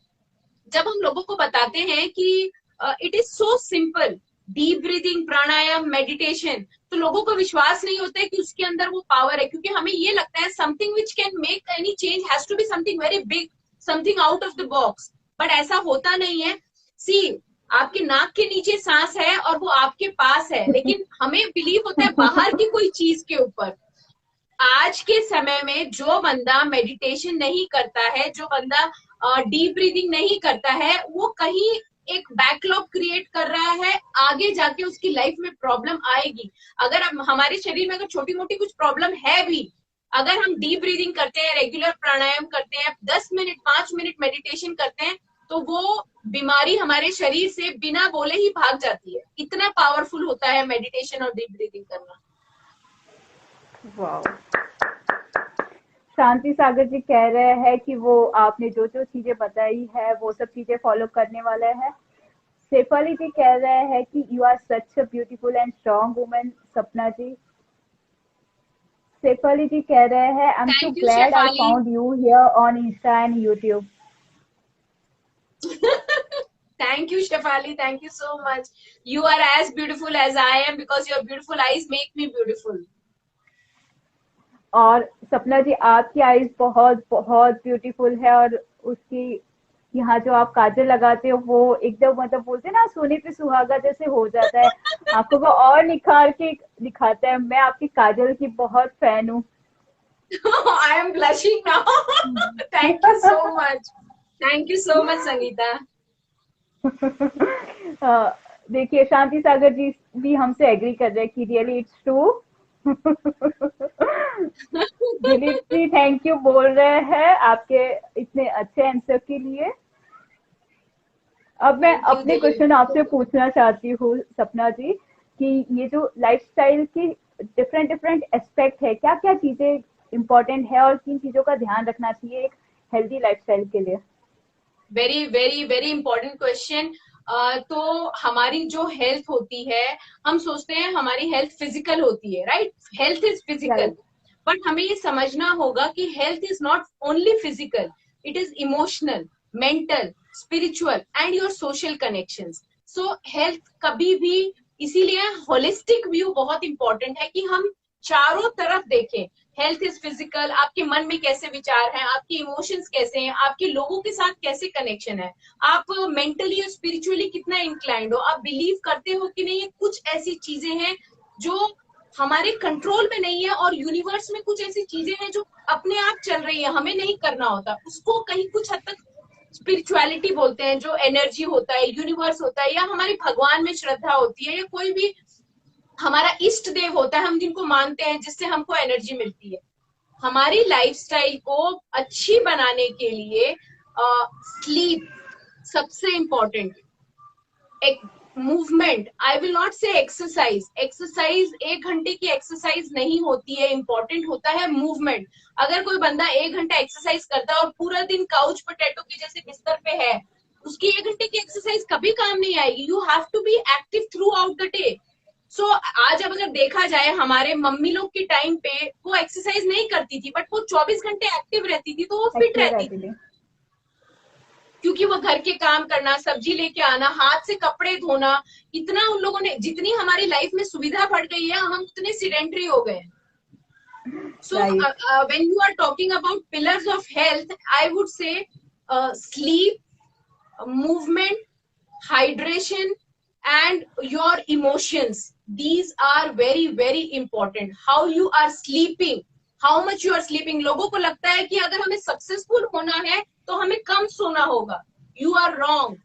जब हम लोगों को बताते हैं कि it is so simple, deep breathing, pranayama, meditation, तो लोगों को विश्वास नहीं होता है कि उसके अंदर वो पावर है। क्योंकि हमें ये लगता है something which can make any change has to be something very big, something out of the box. But ऐसा होता नहीं है। सी, आपके नाक के नीचे सांस है और वो आपके पास है, लेकिन हमें बिलीव होता है बाहर की कोई चीज के ऊपर। आज के समय में जो बंदा मेडिटेशन नहीं करता है, जो बंदा डीप ब्रीदिंग नहीं करता है, वो कहीं एक बैकलॉग क्रिएट कर रहा है। आगे जाके उसकी लाइफ में प्रॉब्लम आएगी। अगर हमारे शरीर में अगर छोटी मोटी कुछ प्रॉब्लम है भी, अगर हम डीप ब्रीदिंग करते हैं, रेगुलर प्राणायाम करते हैं, 10 मिनट 5 मिनट मेडिटेशन करते हैं, तो वो बीमारी हमारे शरीर से बिना बोले ही भाग जाती है। इतना पावरफुल होता है मेडिटेशन और डीप ब्रीदिंग करना। वाओ, शांति सागर जी कह रहे हैं कि वो आपने जो जो चीजें बताई है वो सब चीजें फॉलो करने वाले हैं। शेफाली जी कह रहे हैं कि you are such a beautiful and strong women Sapna ji. Shefali ji कह रहे हैं I am so thank you glad I Shefali. Found you here on insta and YouTube. Thank you, Shefali. Thank you so much. You are as beautiful as I am because your beautiful eyes make me beautiful. और सपना जी आपकी eyes बहुत बहुत beautiful है और उसकी यहाँ जो आप काजल लगाते हो वो एकदम मतलब बोलते हैं ना सोने पे सुहागा जैसे हो जाता है, आंखों को और निखार के दिखाता है। मैं आपकी काजल की बहुत फैन हूँ। I am blushing now. Thank you so much. Thank you so much, Sangeeta. देखिए शांति सागर जी भी हमसे एग्री कर रहे हैं कि really it's true. Dilip ji thank you बोल रहे हैं आपके इतने अच्छे आंसर के लिए। अब मैं Thank you, अपने Dilip. क्वेश्चन आपसे पूछना चाहती हूँ सपना जी कि ये जो लाइफस्टाइल की डिफरेंट डिफरेंट एस्पेक्ट है, क्या क्या चीजें इम्पोर्टेंट है और किन चीजों का ध्यान रखना चाहिए एक हेल्दी लाइफस्टाइल के लिए? Very very very important question. तो हमारी जो हेल्थ होती है, हम सोचते हैं हमारी हेल्थ फिजिकल होती है, right? Health is physical, right. But हमें ये समझना होगा कि health is not only physical, it is emotional, mental, spiritual and your social connections. So health कभी भी, इसीलिए होलिस्टिक व्यू बहुत इंपॉर्टेंट है कि हम चारों तरफ देखें। हेल्थ इज फिजिकल, आपके मन में कैसे विचार हैं, आपके इमोशंस कैसे हैं, आपके लोगों के साथ कैसे कनेक्शन है, आप मेंटली और स्पिरिचुअली कितना इंक्लाइंड हो, आप बिलीव करते हो कि नहीं। ये कुछ ऐसी चीजें हैं जो हमारे कंट्रोल में नहीं है, और यूनिवर्स में कुछ ऐसी चीजें हैं जो अपने आप चल रही है, हमें नहीं करना होता उसको। कहीं कुछ हद तक स्पिरिचुअलिटी बोलते हैं, जो एनर्जी होता है, यूनिवर्स होता है, या हमारी भगवान में श्रद्धा होती है, या कोई भी हमारा इष्ट देव होता है हम जिनको मानते हैं, जिससे हमको एनर्जी मिलती है। हमारी लाइफस्टाइल को अच्छी बनाने के लिए स्लीप सबसे इंपॉर्टेंट, एक मूवमेंट, आई विल नॉट से एक्सरसाइज। एक्सरसाइज 1 घंटे की एक्सरसाइज नहीं होती है, इंपॉर्टेंट होता है मूवमेंट। अगर कोई बंदा 1 घंटा एक्सरसाइज करता है और पूरा दिन काउच पोटैटो के जैसे बिस्तर पे है, उसकी 1 घंटे की एक्सरसाइज कभी काम नहीं आएगी। You have to be active throughout the day. So आज अब अगर देखा जाए, हमारे मम्मी लोग के टाइम पे वो एक्सरसाइज नहीं करती थी, बट वो 24 घंटे एक्टिव रहती थी, तो वो फिट एक्टिव रहती रहती थी। थी। क्योंकि वो घर के काम करना, सब्जी लेके आना, हाथ से कपड़े धोना, इतना उन लोगों ने, जितनी हमारी लाइफ में सुविधा बढ़ गई है, हम उतने सीडेंटरी हो गए। So right. When you are talking about pillars of health, I would say sleep, movement, hydration, and your emotions. These are very very important. How you are sleeping, how much you are sleeping. लोगों को लगता है कि अगर हमें successful होना है तो हमें कम सोना होगा। You are wrong.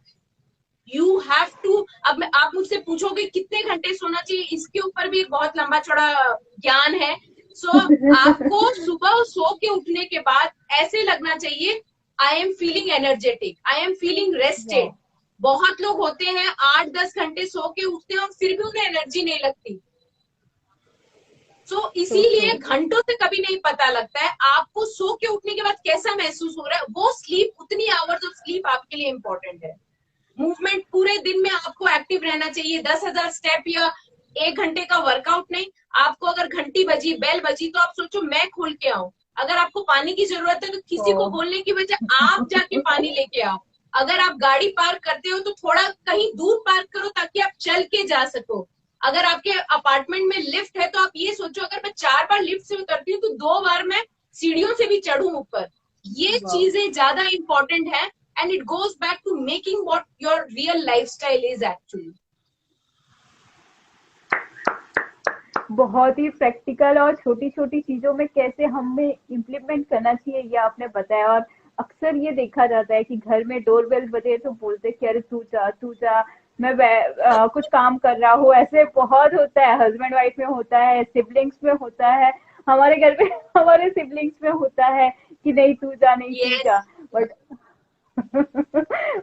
You have to, अब मैं, आप मुझसे पूछोगे कितने घंटे सोना चाहिए, इसके ऊपर भी एक बहुत लंबा चौड़ा ज्ञान है। आपको सुबह सो के उठने के बाद ऐसे लगना चाहिए, I am feeling energetic, I am feeling rested. बहुत लोग होते हैं 8-10 घंटे सो के उठते हैं और फिर भी उन्हें एनर्जी नहीं लगती। So true. इसीलिए घंटों से कभी नहीं पता लगता है आपको सो के उठने के बाद कैसा महसूस हो रहा है। वो स्लीप, उतनी आवर्स ऑफ स्लीप आपके लिए इंपॉर्टेंट है। मूवमेंट, पूरे दिन में आपको एक्टिव रहना चाहिए। 10,000 स्टेप या 1 घंटे का वर्कआउट नहीं। आपको अगर घंटी बजी, बेल बजी, तो आप सोचो मैं खोल के आऊं। अगर आपको पानी की जरूरत है तो किसी को बोलने की बजाय आप जाके पानी लेके आओ। अगर आप गाड़ी पार्क करते हो तो थोड़ा कहीं दूर पार्क करो ताकि आप चल के जा सको। अगर आपके अपार्टमेंट में लिफ्ट है तो आप ये सोचो, अगर मैं 4 बार लिफ्ट से उतरती हूँ तो 2 बार मैं सीढ़ियों से भी चढ़ूं ऊपर। ये चीजें ज्यादा इंपॉर्टेंट है, and it goes back to making what your real lifestyle is actually. बहुत ही प्रैक्टिकल और छोटी छोटी चीजों में कैसे हमें इम्प्लीमेंट करना चाहिए ये आपने बताया। और अक्सर ये देखा जाता है कि घर में डोरबेल बजे तो बोलते कि अरे तू जा, मैं कुछ काम कर रहा हूँ। ऐसे बहुत होता है, हस्बैंड वाइफ में होता है, सिबलिंग्स में होता है, हमारे घर में हमारे सिबलिंग्स में होता है कि नहीं तू जा, नहीं तू Yes. जा। बट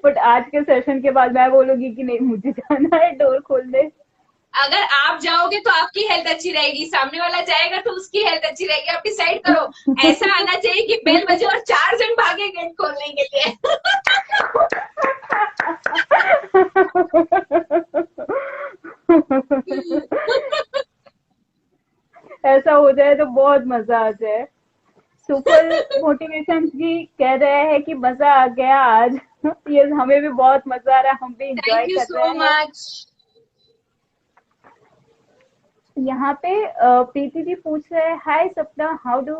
बट आज के सेशन के बाद मैं बोलूंगी कि नहीं मुझे जाना है, डोर खोल दे। अगर आप जाओगे तो आपकी हेल्थ अच्छी रहेगी, सामने वाला जाएगा तो उसकी हेल्थ अच्छी रहेगी। आप डिसाइड करो। ऐसा आना चाहिए कि बेल बजे और 4 जन भागे गेट खोलने के लिए। ऐसा हो जाए तो बहुत मजा आ जाए। सुपर मोटिवेशन जी कह रहे हैं कि मजा आ गया आज। ये हमें भी बहुत मजा आ रहा है, हम भी इंजॉय थैंक यू कर सो रहे हैं। मच। यहाँ पे प्रीति जी पूछ रहे हैं, hi Sapna, how do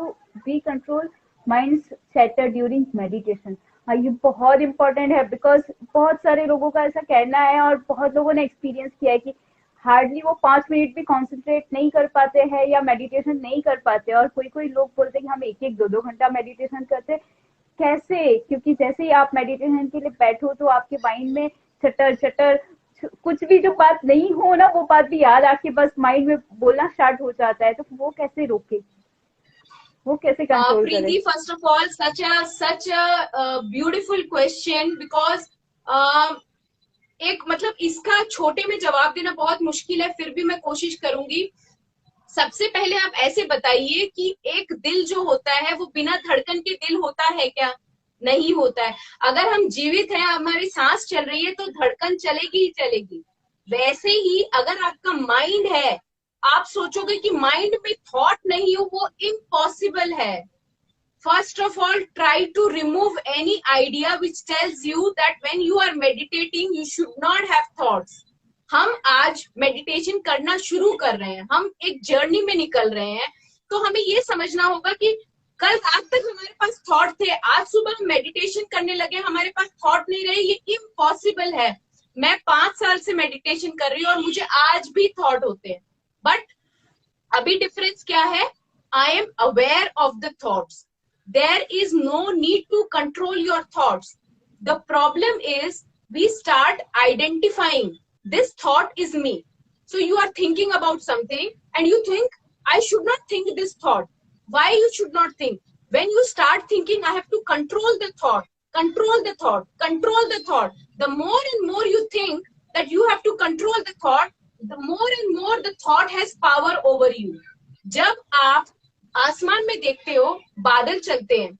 we control mind chatter during meditation. हाँ, ये बहुत इंपॉर्टेंट है, बिकॉज बहुत सारे लोगों का ऐसा कहना है और बहुत लोगों ने एक्सपीरियंस किया है कि हार्डली वो 5 मिनट भी कॉन्सेंट्रेट नहीं कर पाते हैं या मेडिटेशन नहीं कर पाते। और कोई कोई लोग बोलते हैं कि हम एक एक दो दो घंटा मेडिटेशन करते हैं। कैसे? क्योंकि जैसे ही आप मेडिटेशन के लिए बैठो तो आपके माइंड में चटर चटर कुछ भी जो बात नहीं हो ना, वो बात भी याद आके बस माइंड में बोलना स्टार्ट हो जाता है। तो वो कैसे रोके, वो कैसे कंट्रोल करे? Preeti, first of all such a beautiful question, because एक मतलब इसका छोटे में जवाब देना बहुत मुश्किल है, फिर भी मैं कोशिश करूंगी। सबसे पहले आप ऐसे बताइए कि एक दिल जो होता है वो बिना धड़कन के दिल होता है क्या? नहीं होता है। अगर हम जीवित हैं, हमारी सांस चल रही है, तो धड़कन चलेगी ही चलेगी। वैसे ही अगर आपका माइंड है, आप सोचोगे कि माइंड में थॉट नहीं हो, वो इम्पॉसिबल है। First of all, try to remove any idea which tells you that when you are meditating, you should not have thoughts. हम आज मेडिटेशन करना शुरू कर रहे हैं, हम एक जर्नी में निकल रहे हैं, तो हमें ये समझना होगा कि कल रात तक हमारे पास थॉट थे, आज सुबह हम मेडिटेशन करने लगे, हमारे पास थॉट नहीं रहे। ये इम्पॉसिबल है। मैं 5 साल से मेडिटेशन कर रही हूँ और मुझे आज भी थॉट होते हैं, बट अभी डिफरेंस क्या है? आई am aware of the thoughts. There is no need to control your thoughts. The problem is we start identifying this thought is me. So you are thinking about something and you think, I should not think this thought. Why you should not think? When you start thinking, I have to control the thought, control the thought, control the thought. The more and more you think that you have to control the thought, the more and more the thought has power over you. जब आप आसमान में देखते हो, बादल चलते हैं,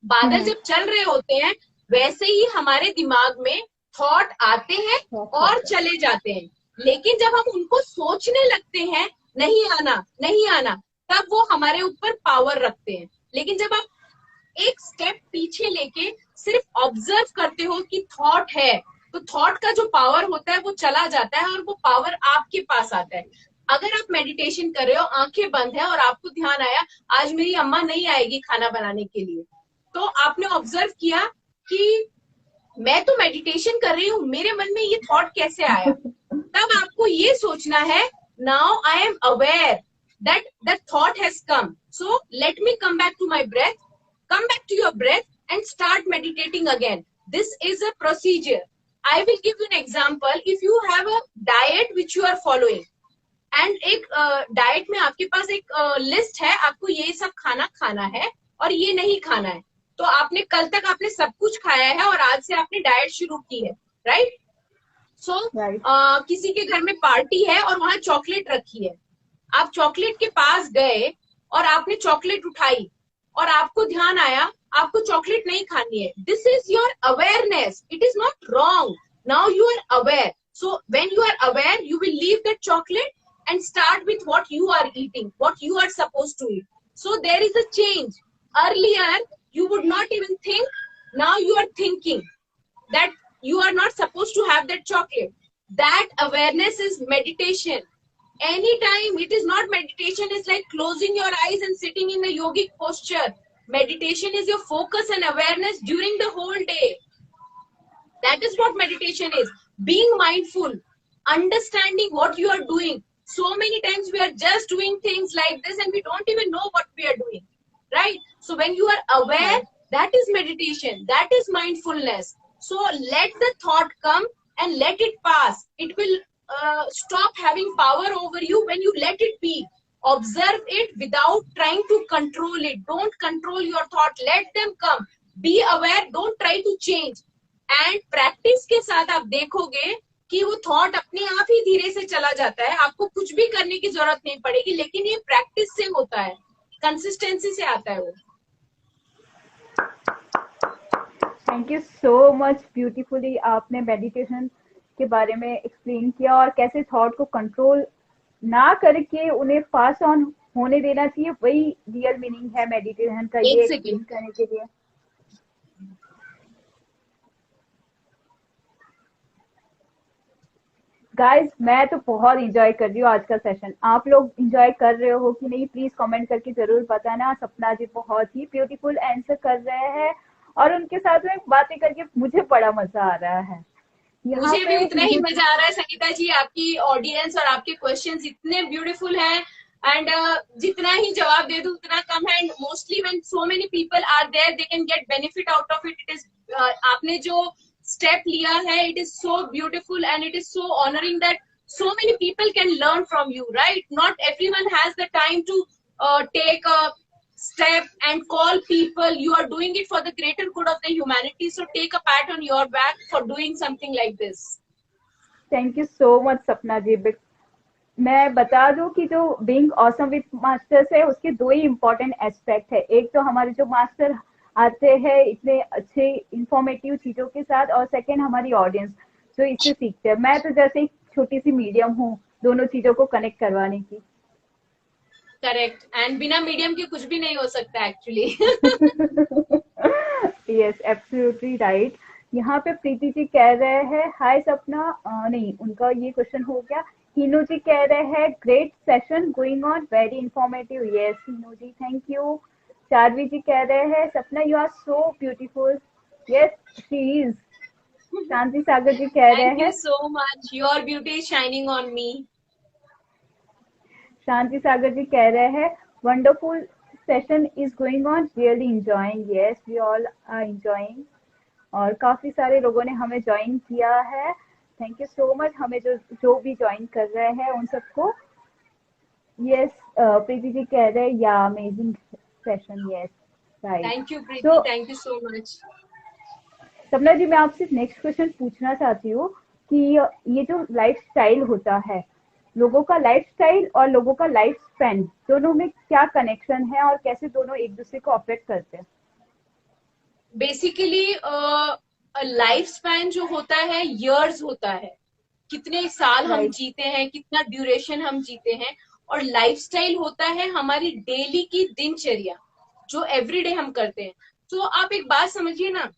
बादल जब चल रहे होते हैं, वैसे ही हमारे दिमाग में थॉट आते हैं और चले जाते हैं। लेकिन जब हम उनको सोचने लगते हैं, नहीं आना नहीं आना, तब वो हमारे ऊपर पावर रखते हैं। लेकिन जब आप एक स्टेप पीछे लेके सिर्फ ऑब्जर्व करते हो कि थॉट है, तो थॉट का जो पावर होता है वो चला जाता है और वो पावर आपके पास आता है। अगर आप मेडिटेशन कर रहे हो, आंखें बंद है और आपको ध्यान आया, आज मेरी अम्मा नहीं आएगी खाना बनाने के लिए, तो आपने ऑब्जर्व किया कि मैं तो मेडिटेशन कर रही हूँ, मेरे मन में ये थॉट कैसे आया? तब आपको ये सोचना है, now I am aware that that thought has come, so let me come back to my breath, come back to your breath and start meditating again. This is a procedure. I will give you an example. If you have a diet which you are following, and एक diet में आपके पास एक list है, आपको ये सब खाना खाना है और ये नहीं खाना है, तो आपने कल तक आपने सब कुछ खाया है और आज से आपने डाइट शुरू की है, राइट? सो किसी के घर में पार्टी है और वहां चॉकलेट रखी है, आप चॉकलेट के पास गए और आपने चॉकलेट उठाई और आपको ध्यान आया आपको चॉकलेट नहीं खानी है. This is your awareness. It is not wrong. Now you are aware. So when you are aware, you will leave that chocolate and start with what you are eating, what you are supposed to eat. So there is a change. Earlier, you would not even think. Now you are thinking that you are not supposed to have that chocolate. That awareness is meditation. Anytime it is not meditation, it's like closing your eyes and sitting in a yogic posture. Meditation is your focus and awareness during the whole day. That is what meditation is. Being mindful, understanding what you are doing. So many times we are just doing things like this and we don't even know what we are doing, right? So when you are aware, that is meditation, that is mindfulness. So let the thought come and let it pass. It will stop having power over you when you let it be. Observe it without trying to control it. Don't control your thought, let them come. Be aware, don't try to change. And practice के साथ आप देखोगे कि वो thought अपने आप ही धीरे से चला जाता है, आपको कुछ भी करने की जरूरत नहीं पड़ेगी, लेकिन ये प्रैक्टिस से होता है, कंसिस्टेंसी से आता है वो। Thank you so much, beautifully आपने मेडिटेशन के बारे में एक्सप्लेन किया और कैसे थॉट को कंट्रोल ना करके उन्हें पास ऑन होने देना चाहिए, वही रियल मीनिंग है मेडिटेशन का, एक ये सेकेंड, एक्सप्लेन करने के लिए। गाइस मैं तो बहुत इंजॉय कर रही हूँ आज का सेशन, आप लोग इंजॉय कर रहे हो कि नहीं प्लीज कमेंट करके जरूर बताना। सपना जी बहुत ही ब्यूटीफुल आंसर कर रहे हैं और उनके साथ में बातें करके मुझे बड़ा मजा आ रहा है। यहाँ मुझे भी पे उतना ही मजा आ रहा है संगीता जी, आपकी ऑडियंस और आपके क्वेश्चंस इतने ब्यूटीफुल हैं, एंड जितना ही जवाब दे दूं उतना कम है, and mostly when so many people are there they can get benefit out of it. It is आपने जो स्टेप लिया है, it is so beautiful and it is so honoring that so many people can learn from you, right? Not everyone has the time to take a step and call people. You are doing it for the greater good of the humanity, so take a pat on your back for doing something like this. Thank you so much Sapna जी। मैं बता दूं कि जो being awesome with masters है उसके दो ही important aspect है। एक तो हमारे जो मास्टर आते हैं इतने अच्छे इंफॉर्मेटिव चीजों के साथ, और सेकंड हमारी ऑडियंस जो इससे सीखते हैं। मैं तो जैसे एक छोटी सी मीडियम हूँ दोनों चीजों को कनेक्ट करवाने की। करेक्ट, एंड बिना मीडियम के कुछ भी नहीं हो सकता एक्चुअली। Yes absolutely right. यहाँ पे प्रीति जी कह रहे हैं हाय सपना, नहीं उनका ये क्वेश्चन हो गया। हिनू जी कह रहे हैं great session going on, very informative. Yes Hinu ji thank you. Charvi ji कह रहे हैं Sapna you are so beautiful. Yes she is. Shanti Sagar ji कह रहे थैंक यू हैं, so much, your beauty is shining on me. Shanti Sagar ji कह रहे हैं wonderful session is going on, really enjoying. Yes we all are enjoying. और काफी सारे लोगों ने हमें ज्वाइन किया है, थैंक यू सो मच हमें जो जो भी ज्वाइन कर रहे हैं उन सबको। यस प्रीति जी कह रहे हैं या amazing session. Yes right. Thank you तो प्रीति, thank you so much. Sapna जी मैं आपसे नेक्स्ट क्वेश्चन पूछना चाहती हूँ कि ये जो लाइफ स्टाइल होता है, लोगों का लाइफ स्टाइल और लोगों का लाइफ स्पैन दोनों में क्या कनेक्शन है और कैसे दोनों एक दूसरे को अफेक्ट करते हैं? बेसिकली लाइफ स्पैन जो होता है ईयर्स होता है, कितने साल हम राइट जीते हैं, कितना ड्यूरेशन हम जीते हैं। और लाइफस्टाइल होता है हमारी डेली की दिनचर्या, जो एवरीडे हम करते हैं। तो आप एक बात समझिए ना,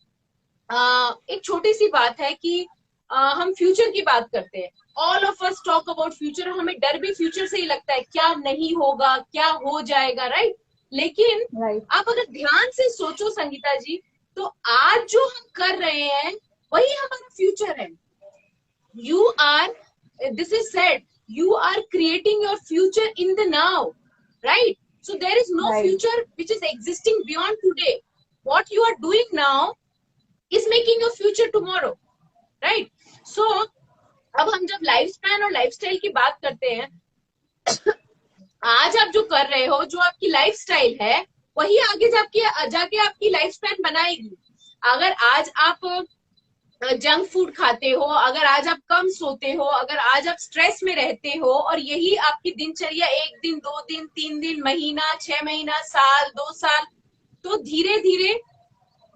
एक छोटी सी बात है कि हम फ्यूचर की बात करते हैं, all of us talk about future, हमें डर भी फ्यूचर से ही लगता है, क्या नहीं होगा, क्या हो जाएगा, राइट? लेकिन राइट आप अगर ध्यान से सोचो संगीता जी, तो आज जो हम कर रहे हैं वही हमारा फ्यूचर है। You are, this is said, you are creating your future in the now, right? So there is no right future which is existing beyond today. What you are doing now is making your future tomorrow, right? So अब हम जब life span और lifestyle की बात करते हैं, आज आप जो कर रहे हो, जो आपकी लाइफ स्टाइल है, वही आगे जाके आपकी लाइफ स्पैन बनाएगी। अगर आज आप जंक फूड खाते हो, अगर आज आप कम सोते हो, अगर आज आप स्ट्रेस में रहते हो, और यही आपकी दिनचर्या 1 दिन 2 दिन 3 दिन, महीना 6 महीना, साल 2 साल, तो धीरे धीरे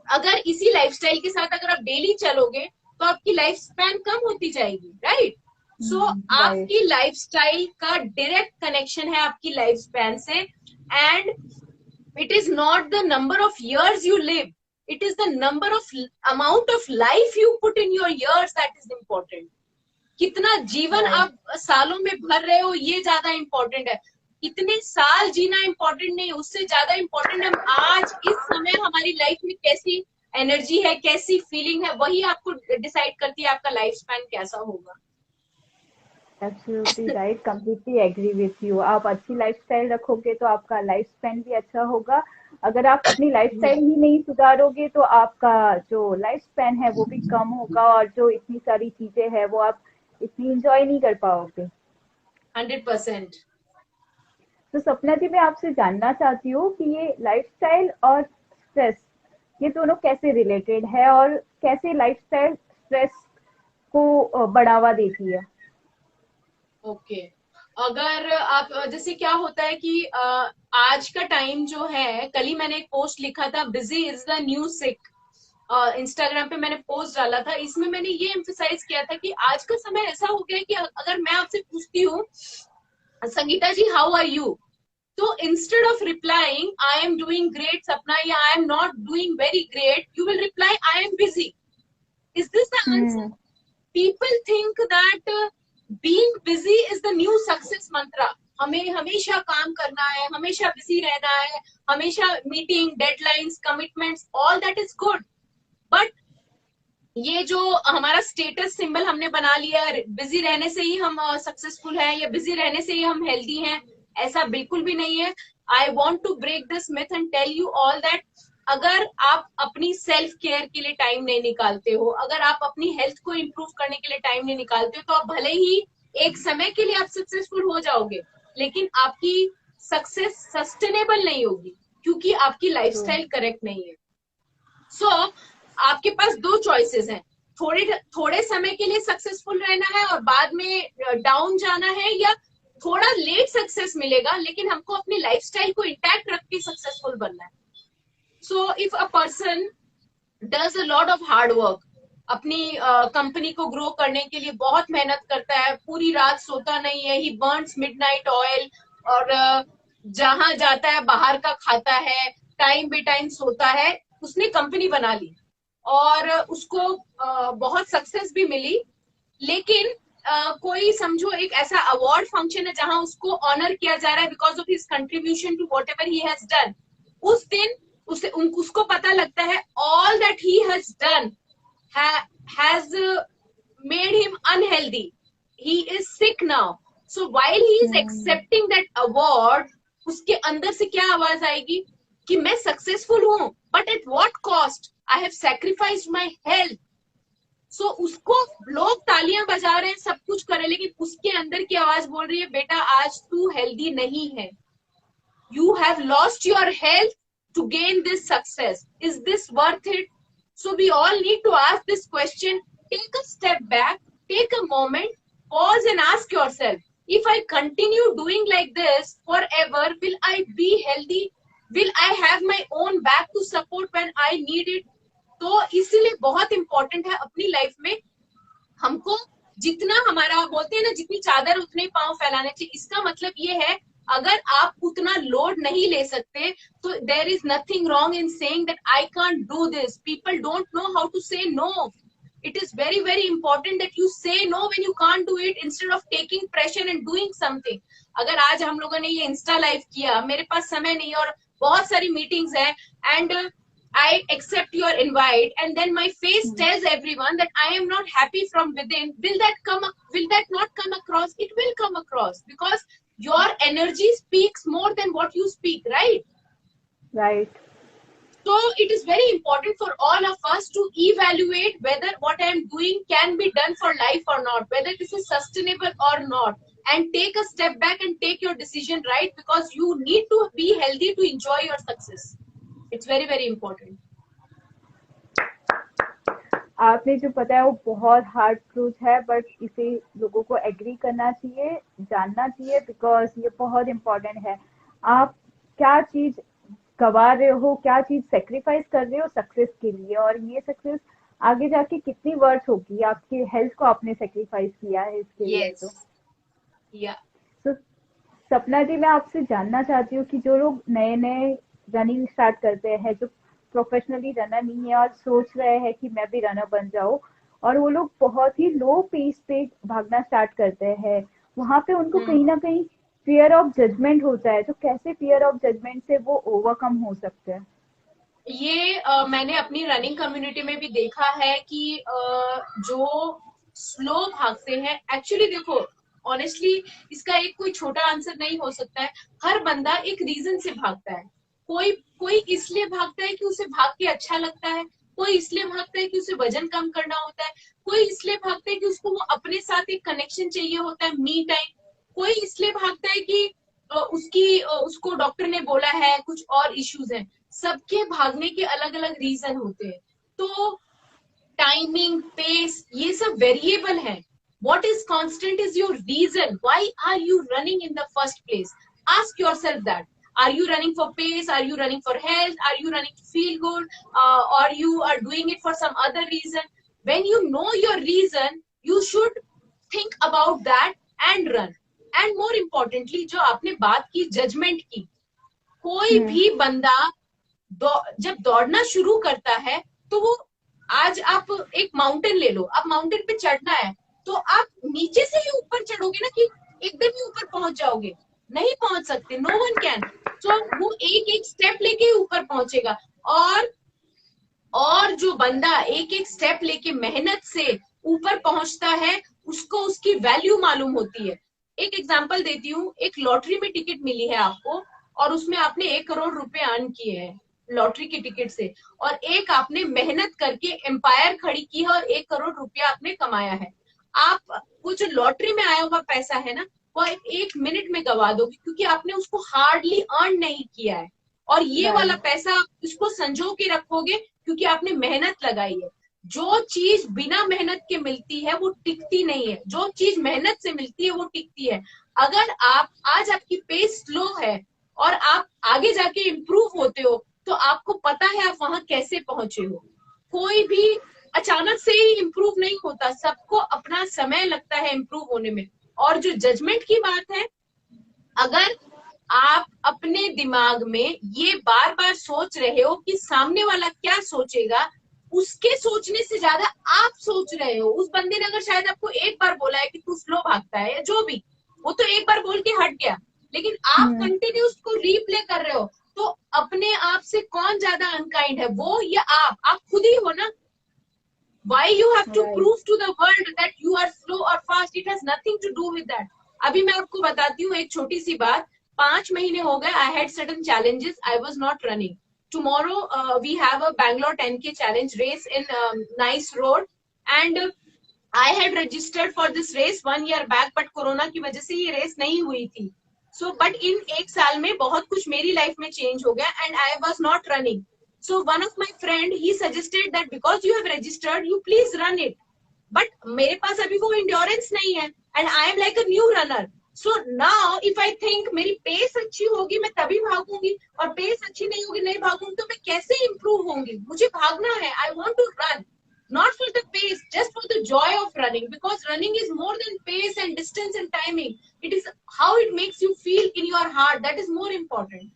अगर इसी लाइफस्टाइल के साथ अगर आप डेली चलोगे तो आपकी लाइफ स्पैन कम होती जाएगी, राइट? सो राइट आपकी लाइफस्टाइल का डायरेक्ट कनेक्शन है आपकी लाइफ स्पैन से, and it is not the number of years you live, it is the number of amount of life you put in your years that is important. कितना जीवन right आप सालों में भर रहे हो ये ज्यादा इंपॉर्टेंट है। इतने साल जीना इंपॉर्टेंट नहीं, उससे ज्यादा इंपॉर्टेंट है आज इस समय हमारी लाइफ में कैसी एनर्जी है, कैसी फीलिंग है, वही आपको डिसाइड करती है आपका लाइफ स्पैन कैसा होगा। Absolutely right, completely agree with you. आप अच्छी लाइफस्टाइल रखोगे तो आपका लाइफ स्पैन भी अच्छा होगा। अगर आप अपनी लाइफस्टाइल ही नहीं सुधारोगे तो आपका जो लाइफ स्पैन है वो भी कम होगा, और जो इतनी सारी चीजें हैं वो आप इतनी इंजॉय नहीं कर पाओगे। 100%। तो सपना जी मैं आपसे जानना चाहती हूँ कि ये लाइफस्टाइल और स्ट्रेस ये दोनों कैसे रिलेटेड है, और कैसे लाइफस्टाइल स्ट्रेस को बढ़ावा देती है? ओके, अगर आप जैसे क्या होता है कि आज का टाइम जो है, कल ही मैंने एक पोस्ट लिखा था, busy is the new sick. Instagram पे मैंने पोस्ट डाला था, इसमें मैंने ये एम्फेसाइज किया था कि आज का समय ऐसा हो गया है कि अगर मैं आपसे पूछती हूँ संगीता जी हाउ आर यू, तो instead of replying I am doing great सपना या I am not doing very great, you will reply I am busy. Is this the answer? Hmm. people think that being busy is the new success mantra। हमें हमेशा काम करना है, हमेशा busy रहना है, हमेशा meeting, deadlines, commitments, all that is good. But ये जो हमारा स्टेटस सिंबल हमने बना लिया, बिजी रहने से ही हम सक्सेसफुल हैं या बिजी रहने से ही हम हेल्दी हैं, ऐसा बिल्कुल भी नहीं है। I want to break this myth and tell you all that अगर आप अपनी सेल्फ केयर के लिए टाइम नहीं निकालते हो, अगर आप अपनी हेल्थ को इम्प्रूव करने के लिए टाइम नहीं निकालते हो, तो आप भले ही एक समय के लिए आप सक्सेसफुल हो जाओगे, लेकिन आपकी सक्सेस सस्टेनेबल नहीं होगी, क्योंकि आपकी लाइफस्टाइल करेक्ट नहीं है। सो आपके पास दो चॉइसेस हैं, थोड़े थोड़े समय के लिए सक्सेसफुल रहना है और बाद में डाउन जाना है, या थोड़ा लेट सक्सेस मिलेगा लेकिन हमको अपनी लाइफस्टाइल को इंटैक्ट रख के सक्सेसफुल बनना है। So if a person does a lot of hard work, अपनी कंपनी को ग्रो करने के लिए बहुत मेहनत करता है, पूरी रात सोता नहीं है, ही बर्न्स मिडनाइट ऑयल, और जहां जाता है बाहर का खाता है, टाइम बे टाइम सोता है, उसने कंपनी बना ली और उसको बहुत सक्सेस भी मिली, लेकिन कोई समझो एक ऐसा अवार्ड फंक्शन है जहां उसको ऑनर किया जा रहा है because of his contribution to whatever he has done, उस दिन उसको पता लगता है all that he has done has made him unhealthy, he is sick now, so while he is accepting that award, उसके अंदर से क्या आवाज आएगी कि मैं सक्सेसफुल हूं, but at what cost, I have sacrificed my health. So उसको लोग तालियां बजा रहे हैं, सब कुछ कर रहे हैं, लेकिन उसके अंदर की आवाज बोल रही है बेटा आज तू हेल्दी नहीं है, you have lost your health to gain this success, is this worth it? So we all need to ask this question, take a step back, take a moment, pause and ask yourself, if I continue doing like this forever, will I be healthy, will I have my own back to support when I need it? तो इसीलिए बहुत important है अपनी life में हमको जितना, हमारा बोलते हैं ना जितनी चादर उतने पांव फैलाने चाहिए, इसका मतलब ये है अगर आप उतना लोड नहीं ले सकते तो there is nothing wrong in saying that I can't do this. People don't know how to say no. It is very very important that you say no when you can't do it instead of taking pressure and doing something. अगर आज हम लोगों ने ये Insta live किया, मेरे पास समय नहीं और बहुत सारी मीटिंग्स है and I accept your invite and then my face tells everyone that I am not happy from within, will that not come across? It will come across because your energy speaks more than what you speak, Right. so it is very important for all of us to evaluate whether what I am doing can be done for life or not, whether this is sustainable or not, and take a step back and take your decision, right? Because you need to be healthy to enjoy your success. It's very very important. आपने जो बताया वो बहुत hard truth है, but इसे लोगों को agree करना चाहिए, जानना चाहिए, बिकॉज ये बहुत इम्पोर्टेंट है। आप क्या चीज गवा रहे हो, क्या चीज सेक्रीफाइस कर रहे हो सक्सेस के लिए, और ये सक्सेस आगे जाके कितनी वर्थ होगी। आपकी हेल्थ को आपने सेक्रीफाइस किया है इसके लिए। Yes. Yeah. तो सपना जी, मैं आपसे जानना चाहती हूँ कि जो लोग नए नए रनिंग स्टार्ट करते हैं, जो प्रोफेशनली रनर नहीं है और सोच रहे हैं कि मैं भी रनर बन जाऊं, और वो लोग बहुत ही लो पेस पे भागना स्टार्ट करते हैं, वहां पे उनको कहीं ना कहीं फियर ऑफ जजमेंट होता है। तो कैसे फियर ऑफ जजमेंट से वो ओवरकम हो सकते हैं? ये मैंने अपनी रनिंग कम्युनिटी में भी देखा है कि जो स्लो भागते हैं, एक्चुअली देखो ऑनेस्टली इसका एक कोई छोटा आंसर नहीं हो सकता है। हर बंदा एक रीजन से भागता है। कोई कोई इसलिए भागता है कि उसे भाग के अच्छा लगता है, कोई इसलिए भागता है कि उसे वजन कम करना होता है, कोई इसलिए भागता है कि उसको वो अपने साथ एक कनेक्शन चाहिए होता है, मी टाइम, कोई इसलिए भागता है कि उसको डॉक्टर ने बोला है, कुछ और इश्यूज हैं। सबके भागने के अलग अलग रीजन होते हैं। तो टाइमिंग, पेस, ये सब वेरिएबल है. What is constant is your reason. Why are you running in the first place? Ask yourself that. Are you running for pace? Are you running for health? Are you running to feel good? Or you are doing it for some other reason? When you know your reason, you should think about that and run. And more importantly, जो आपने बात की judgement की, कोई भी बंदा जब दौड़ना शुरू करता है तो वो, आज आप एक माउंटेन ले लो, आप माउंटेन पे चढ़ना है तो आप नीचे से ही ऊपर चढ़ोगे ना कि एकदम ही ऊपर पहुंच जाओगे? नहीं पहुंच सकते. No one can. सो वो एक एक स्टेप लेके ही ऊपर पहुंचेगा. और जो बंदा एक एक स्टेप लेके मेहनत से ऊपर पहुंचता है, उसको उसकी वैल्यू मालूम होती है. एक एग्जांपल देती हूँ. एक लॉटरी में टिकट मिली है आपको और उसमें आपने 1 करोड़ रुपए अर्न किए हैं लॉटरी की टिकट से, और एक आपने मेहनत करके एम्पायर खड़ी की है और 1 करोड़ रुपया आपने कमाया है. आप वो जो लॉटरी में आया हुआ पैसा है ना, वो 1 मिनट में गवा दोगे क्योंकि आपने उसको हार्डली अर्न नहीं किया है. और ये वाला पैसा आप इसको संजो के रखोगे क्योंकि आपने मेहनत लगाई है. जो चीज बिना मेहनत के मिलती है वो टिकती नहीं है. जो चीज मेहनत से मिलती है वो टिकती है. अगर आप आज आपकी पेस स्लो है और आप आगे जाके इम्प्रूव होते हो तो आपको पता है आप वहां कैसे पहुंचे हो. कोई भी अचानक से ही इम्प्रूव नहीं होता. सबको अपना समय लगता है इम्प्रूव होने में. और जो जजमेंट की बात है, अगर आप अपने दिमाग में ये बार बार सोच रहे हो कि सामने वाला क्या सोचेगा, उसके सोचने से ज्यादा आप सोच रहे हो. उस बंदे ने अगर शायद आपको एक बार बोला है कि तू स्लो भागता है या जो भी, वो तो एक बार बोल के हट गया, लेकिन आप कंटिन्यू उसको रीप्ले कर रहे हो. तो अपने आप से कौन ज्यादा अनकाइंड है, वो या आप खुद ही हो ना. Why you have to prove to the world that you are slow or fast? It has nothing to do with that. अभी मैं आपको बताती हूँ एक छोटी सी बात. 5 महीने हो गए. I had certain challenges. I was not running. Tomorrow we have a Bangalore 10K challenge race in Nice Road, and I had registered for this race 1 year back, but corona की वजह से ये रेस नहीं हुई थी. So, but in 1 साल में बहुत कुछ मेरी लाइफ में चेंज हो गया and I was not running. So one of my friend, he suggested that because you have registered, you please run it. But मेरे पास अभी वो endurance नहीं है and I am like a new runner. So now if I think मेरी pace अच्छी होगी मैं तभी भागूंगी, और पेस अच्छी नहीं होगी नहीं भागूंगी, तो मैं कैसे improve होंगी? मुझे भागना है. I want to run. Not for the pace, just for the joy of running, because running is more than pace and distance and timing. It is how it makes you feel in your heart. That is more important.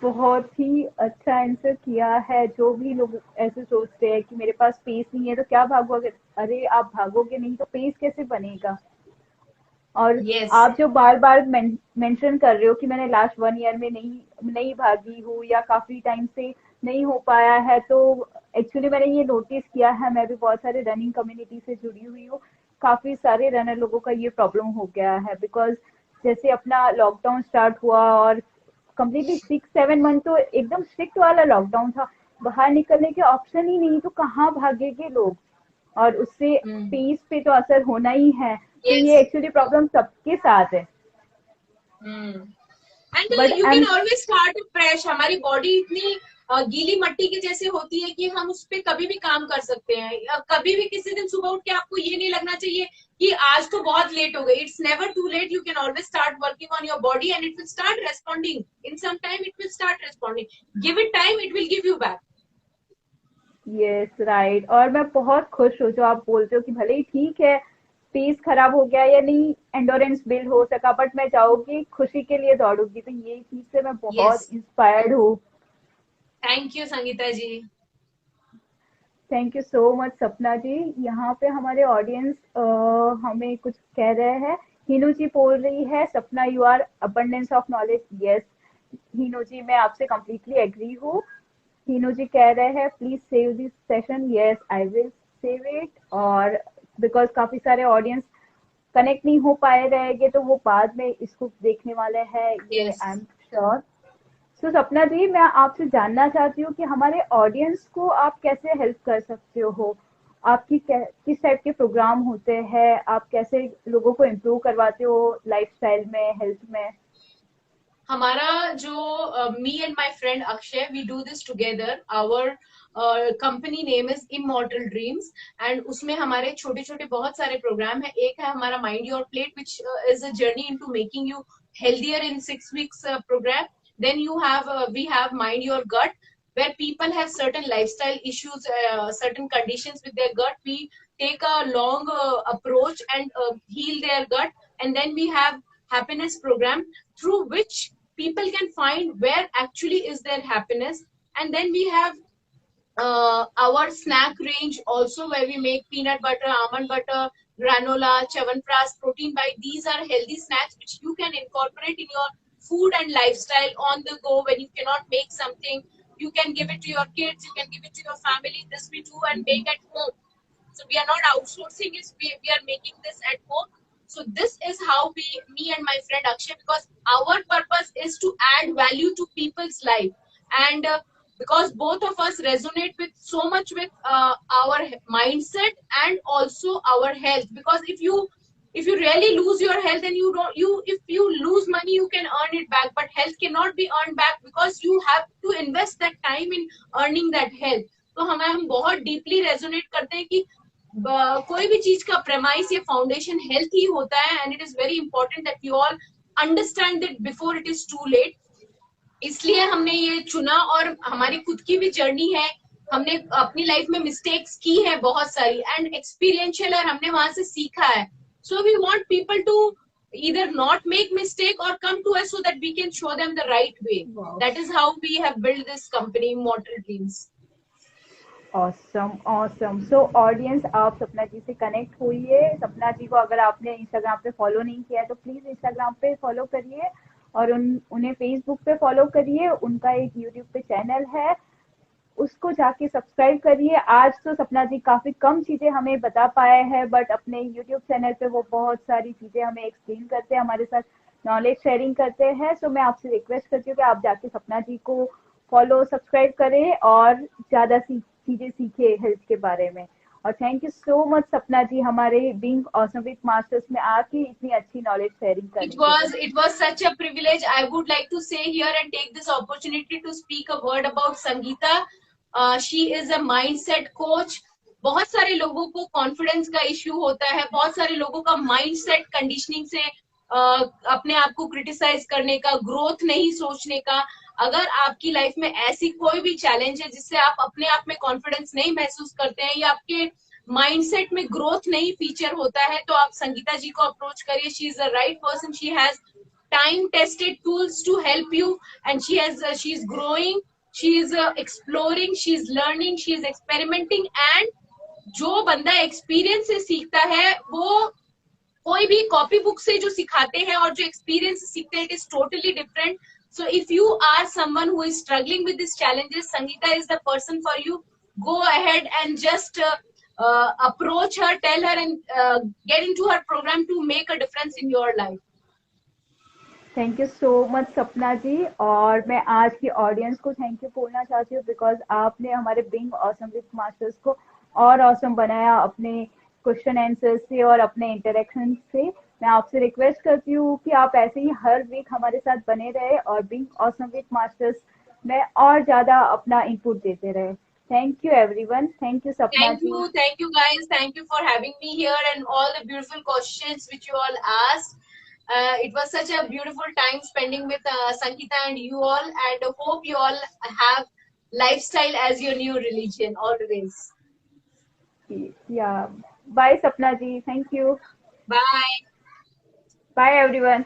बहुत ही अच्छा answer किया है. जो भी लोग ऐसे सोचते हैं कि मेरे पास पेस नहीं है तो क्या भागोगे, अरे आप भागोगे नहीं तो पेस कैसे बनेगा. और आप जो बार बार मेंशन कर रहे हो कि मैंने लास्ट 1 ईयर में नहीं भागी हूँ या काफी टाइम से नहीं हो पाया है, तो एक्चुअली मैंने ये नोटिस किया है. मैं भी बहुत सारे रनिंग कम्युनिटी से जुड़ी हुई हूँ. काफी सारे रनर लोगों का ये प्रॉब्लम हो गया है. बिकॉज जैसे अपना लॉकडाउन स्टार्ट हुआ और कंप्लीटली 6-7 मंथ तो एकदम स्ट्रिक्ट वाला लॉकडाउन था. बाहर निकलने के ऑप्शन ही नहीं, तो कहाँ भागेंगे लोग, और उससे पेस पे तो असर होना ही है. तो ये एक्चुअली प्रॉब्लम सबके साथ है. And you can always start fresh. हमारी बॉडी इतनी गीली मट्टी के जैसे होती है कि हम उस पर कभी भी काम कर सकते हैं. कभी भी किसी दिन सुबह उठ के आपको ये नहीं लगना चाहिए कि आज तो बहुत लेट हो गई. It's never too late. You can always start working on your body and it will start responding. In some time it will start responding. Give it time, it will give you back. Yes, right. और मैं बहुत खुश हूँ जो आप बोलते हो कि भले ही ठीक है पेस खराब हो गया या नहीं, एंडोरेंस बिल्ड हो सका, बट मैं जाऊंगी खुशी के लिए दौड़ूंगी. तो ये चीज से मैं बहुत इंस्पायर्ड हूँ. Thank you Sangeeta ji. Thank you so much Sapna ji. यहाँ पे हमारे ऑडियंस हमें कुछ कह रहे हैं. हीनू जी बोल रही है, Sapna you are abundance of knowledge. Yes Hinu ji, मैं आपसे कम्प्लीटली एग्री हूँ. हीनू जी कह रहे हैं please save this session. Yes I will save it. और बिकॉज काफी सारे ऑडियंस कनेक्ट नहीं हो पाए रहेंगे तो वो बाद में इसको देखने वाले हैं, ये आई एम श्योर. तो सपना जी, मैं आपसे जानना चाहती हूँ कि हमारे ऑडियंस को आप कैसे हेल्प कर सकते हो. आपकी किस टाइप के प्रोग्राम होते हैं, आप कैसे लोगों को इम्प्रूव करवाते हो लाइफस्टाइल में, हेल्थ में? हमारा जो me and my friend Akshay, we do this together. Our company name is Immortal Dreams, and उसमें हमारे छोटे छोटे बहुत सारे प्रोग्राम है. एक है हमारा mind your plate, which is a journey into making you healthier in 6 weeks program. Then you have we have mind your gut, where people have certain lifestyle issues, certain conditions with their gut. We take a long approach and heal their gut. And then we have happiness program, through which people can find where actually is their happiness. And then we have our snack range also, where we make peanut butter, almond butter, granola, chyawanprash, protein bite. These are healthy snacks which you can incorporate in your food and lifestyle on the go. When you cannot make something, you can give it to your kids, you can give it to your family. This we do and make at home. So we are not outsourcing it, we are making this at home. So this is how me and my friend Akshay, because our purpose is to add value to people's life. And because both of us resonate with so much with our mindset and also our health. Because if you really lose your health, and if you lose money, you can earn it back, but health cannot be earned back, because you have to invest that time in earning that health. तो हम बहुत deeply resonate करते हैं कि कोई भी चीज का प्रेमाइस या फाउंडेशन हेल्थ ही होता है. And it is very important that you all understand it before it is too late. इसलिए हमने ये चुना, और हमारी खुद की भी जर्नी है. हमने अपनी लाइफ में मिस्टेक्स की है बहुत सारी, एंड एक्सपीरियंशियल, और हमने वहां से सीखा है. So we want people to either not make mistake or come to us so that we can show them the right way. Wow. That is how we have built this company, Immortal Dreams. Awesome awesome. So audience, आप सपना जी से connect होइए. सपना जी को अगर आपने Instagram पे follow नहीं किया है तो प्लीज इंस्टाग्राम पे फॉलो करिए, और उन्हें फेसबुक पे फॉलो करिए. उनका एक यूट्यूब पे चैनल है, उसको जाके सब्सक्राइब करिए. आज तो सपना जी काफी कम चीजें हमें बता पाए हैं, बट अपने यूट्यूब चैनल पे वो बहुत सारी चीजें हमें एक्सप्लेन करते हैं, हमारे साथ नॉलेज शेयरिंग करते हैं. सो मैं आपसे रिक्वेस्ट करती हूँ कि आप जाके सपना जी को फॉलो सब्सक्राइब करें और ज्यादा चीजें सीखे हेल्थ के बारे में. और thank you so much Sapna जी, हमारे बीइंग ऑसम विद मास्टर्स में आके इतनी अच्छी नॉलेज शेयरिंग करने के It was such a privilege. I would like to say here and take this opportunity to speak a word about Sangeeta. She is a mindset coach. बहुत सारे लोगों को कॉन्फिडेंस का इश्यू होता है, बहुत सारे लोगों का माइंडसेट कंडीशनिंग से अपने आप को क्रिटिसाइज करने का, ग्रोथ नहीं सोचने का. अगर आपकी लाइफ में ऐसी कोई भी चैलेंज है जिससे आप अपने आप में कॉन्फिडेंस नहीं महसूस करते हैं, या आपके माइंडसेट में ग्रोथ नहीं फीचर होता है, तो आप संगीता जी को अप्रोच करिए. She is the right person. She has time tested tools to help you, and she is growing, she is exploring, she is learning, she is experimenting. And जो बंदा एक्सपीरियंस से सीखता है, वो कोई भी कॉपी बुक से जो सिखाते हैं और जो एक्सपीरियंस से सीखते हैं, it is totally different. So if you are someone who is struggling with these challenges, Sangeeta is the person for you. Go ahead and just approach her, tell her, and get into her program to make a difference in your life. Thank you so much Sapna जी. और मैं आज की audience को thank you बोलना चाहती हूँ, because आपने हमारे बीइंग ऑसम विद मास्टर्स को और ऑसम बनाया अपने क्वेश्चन आंसर से और अपने इंटरेक्शन से. मैं आपसे रिक्वेस्ट करती हूँ कि आप ऐसे ही हर वीक हमारे साथ बने रहे और बीइंग ऑसम विद मास्टर्स में और ज्यादा अपना इनपुट देते रहे. Thank you everyone. Thank you सपना जी. Thank you guys. Thank you for having me here and all the beautiful questions which you all asked. It was such a beautiful time spending with Sangeeta and you all, and hope you all have lifestyle as your new religion always. Yeah. Bye Sapna ji. Thank you. Bye. Bye everyone.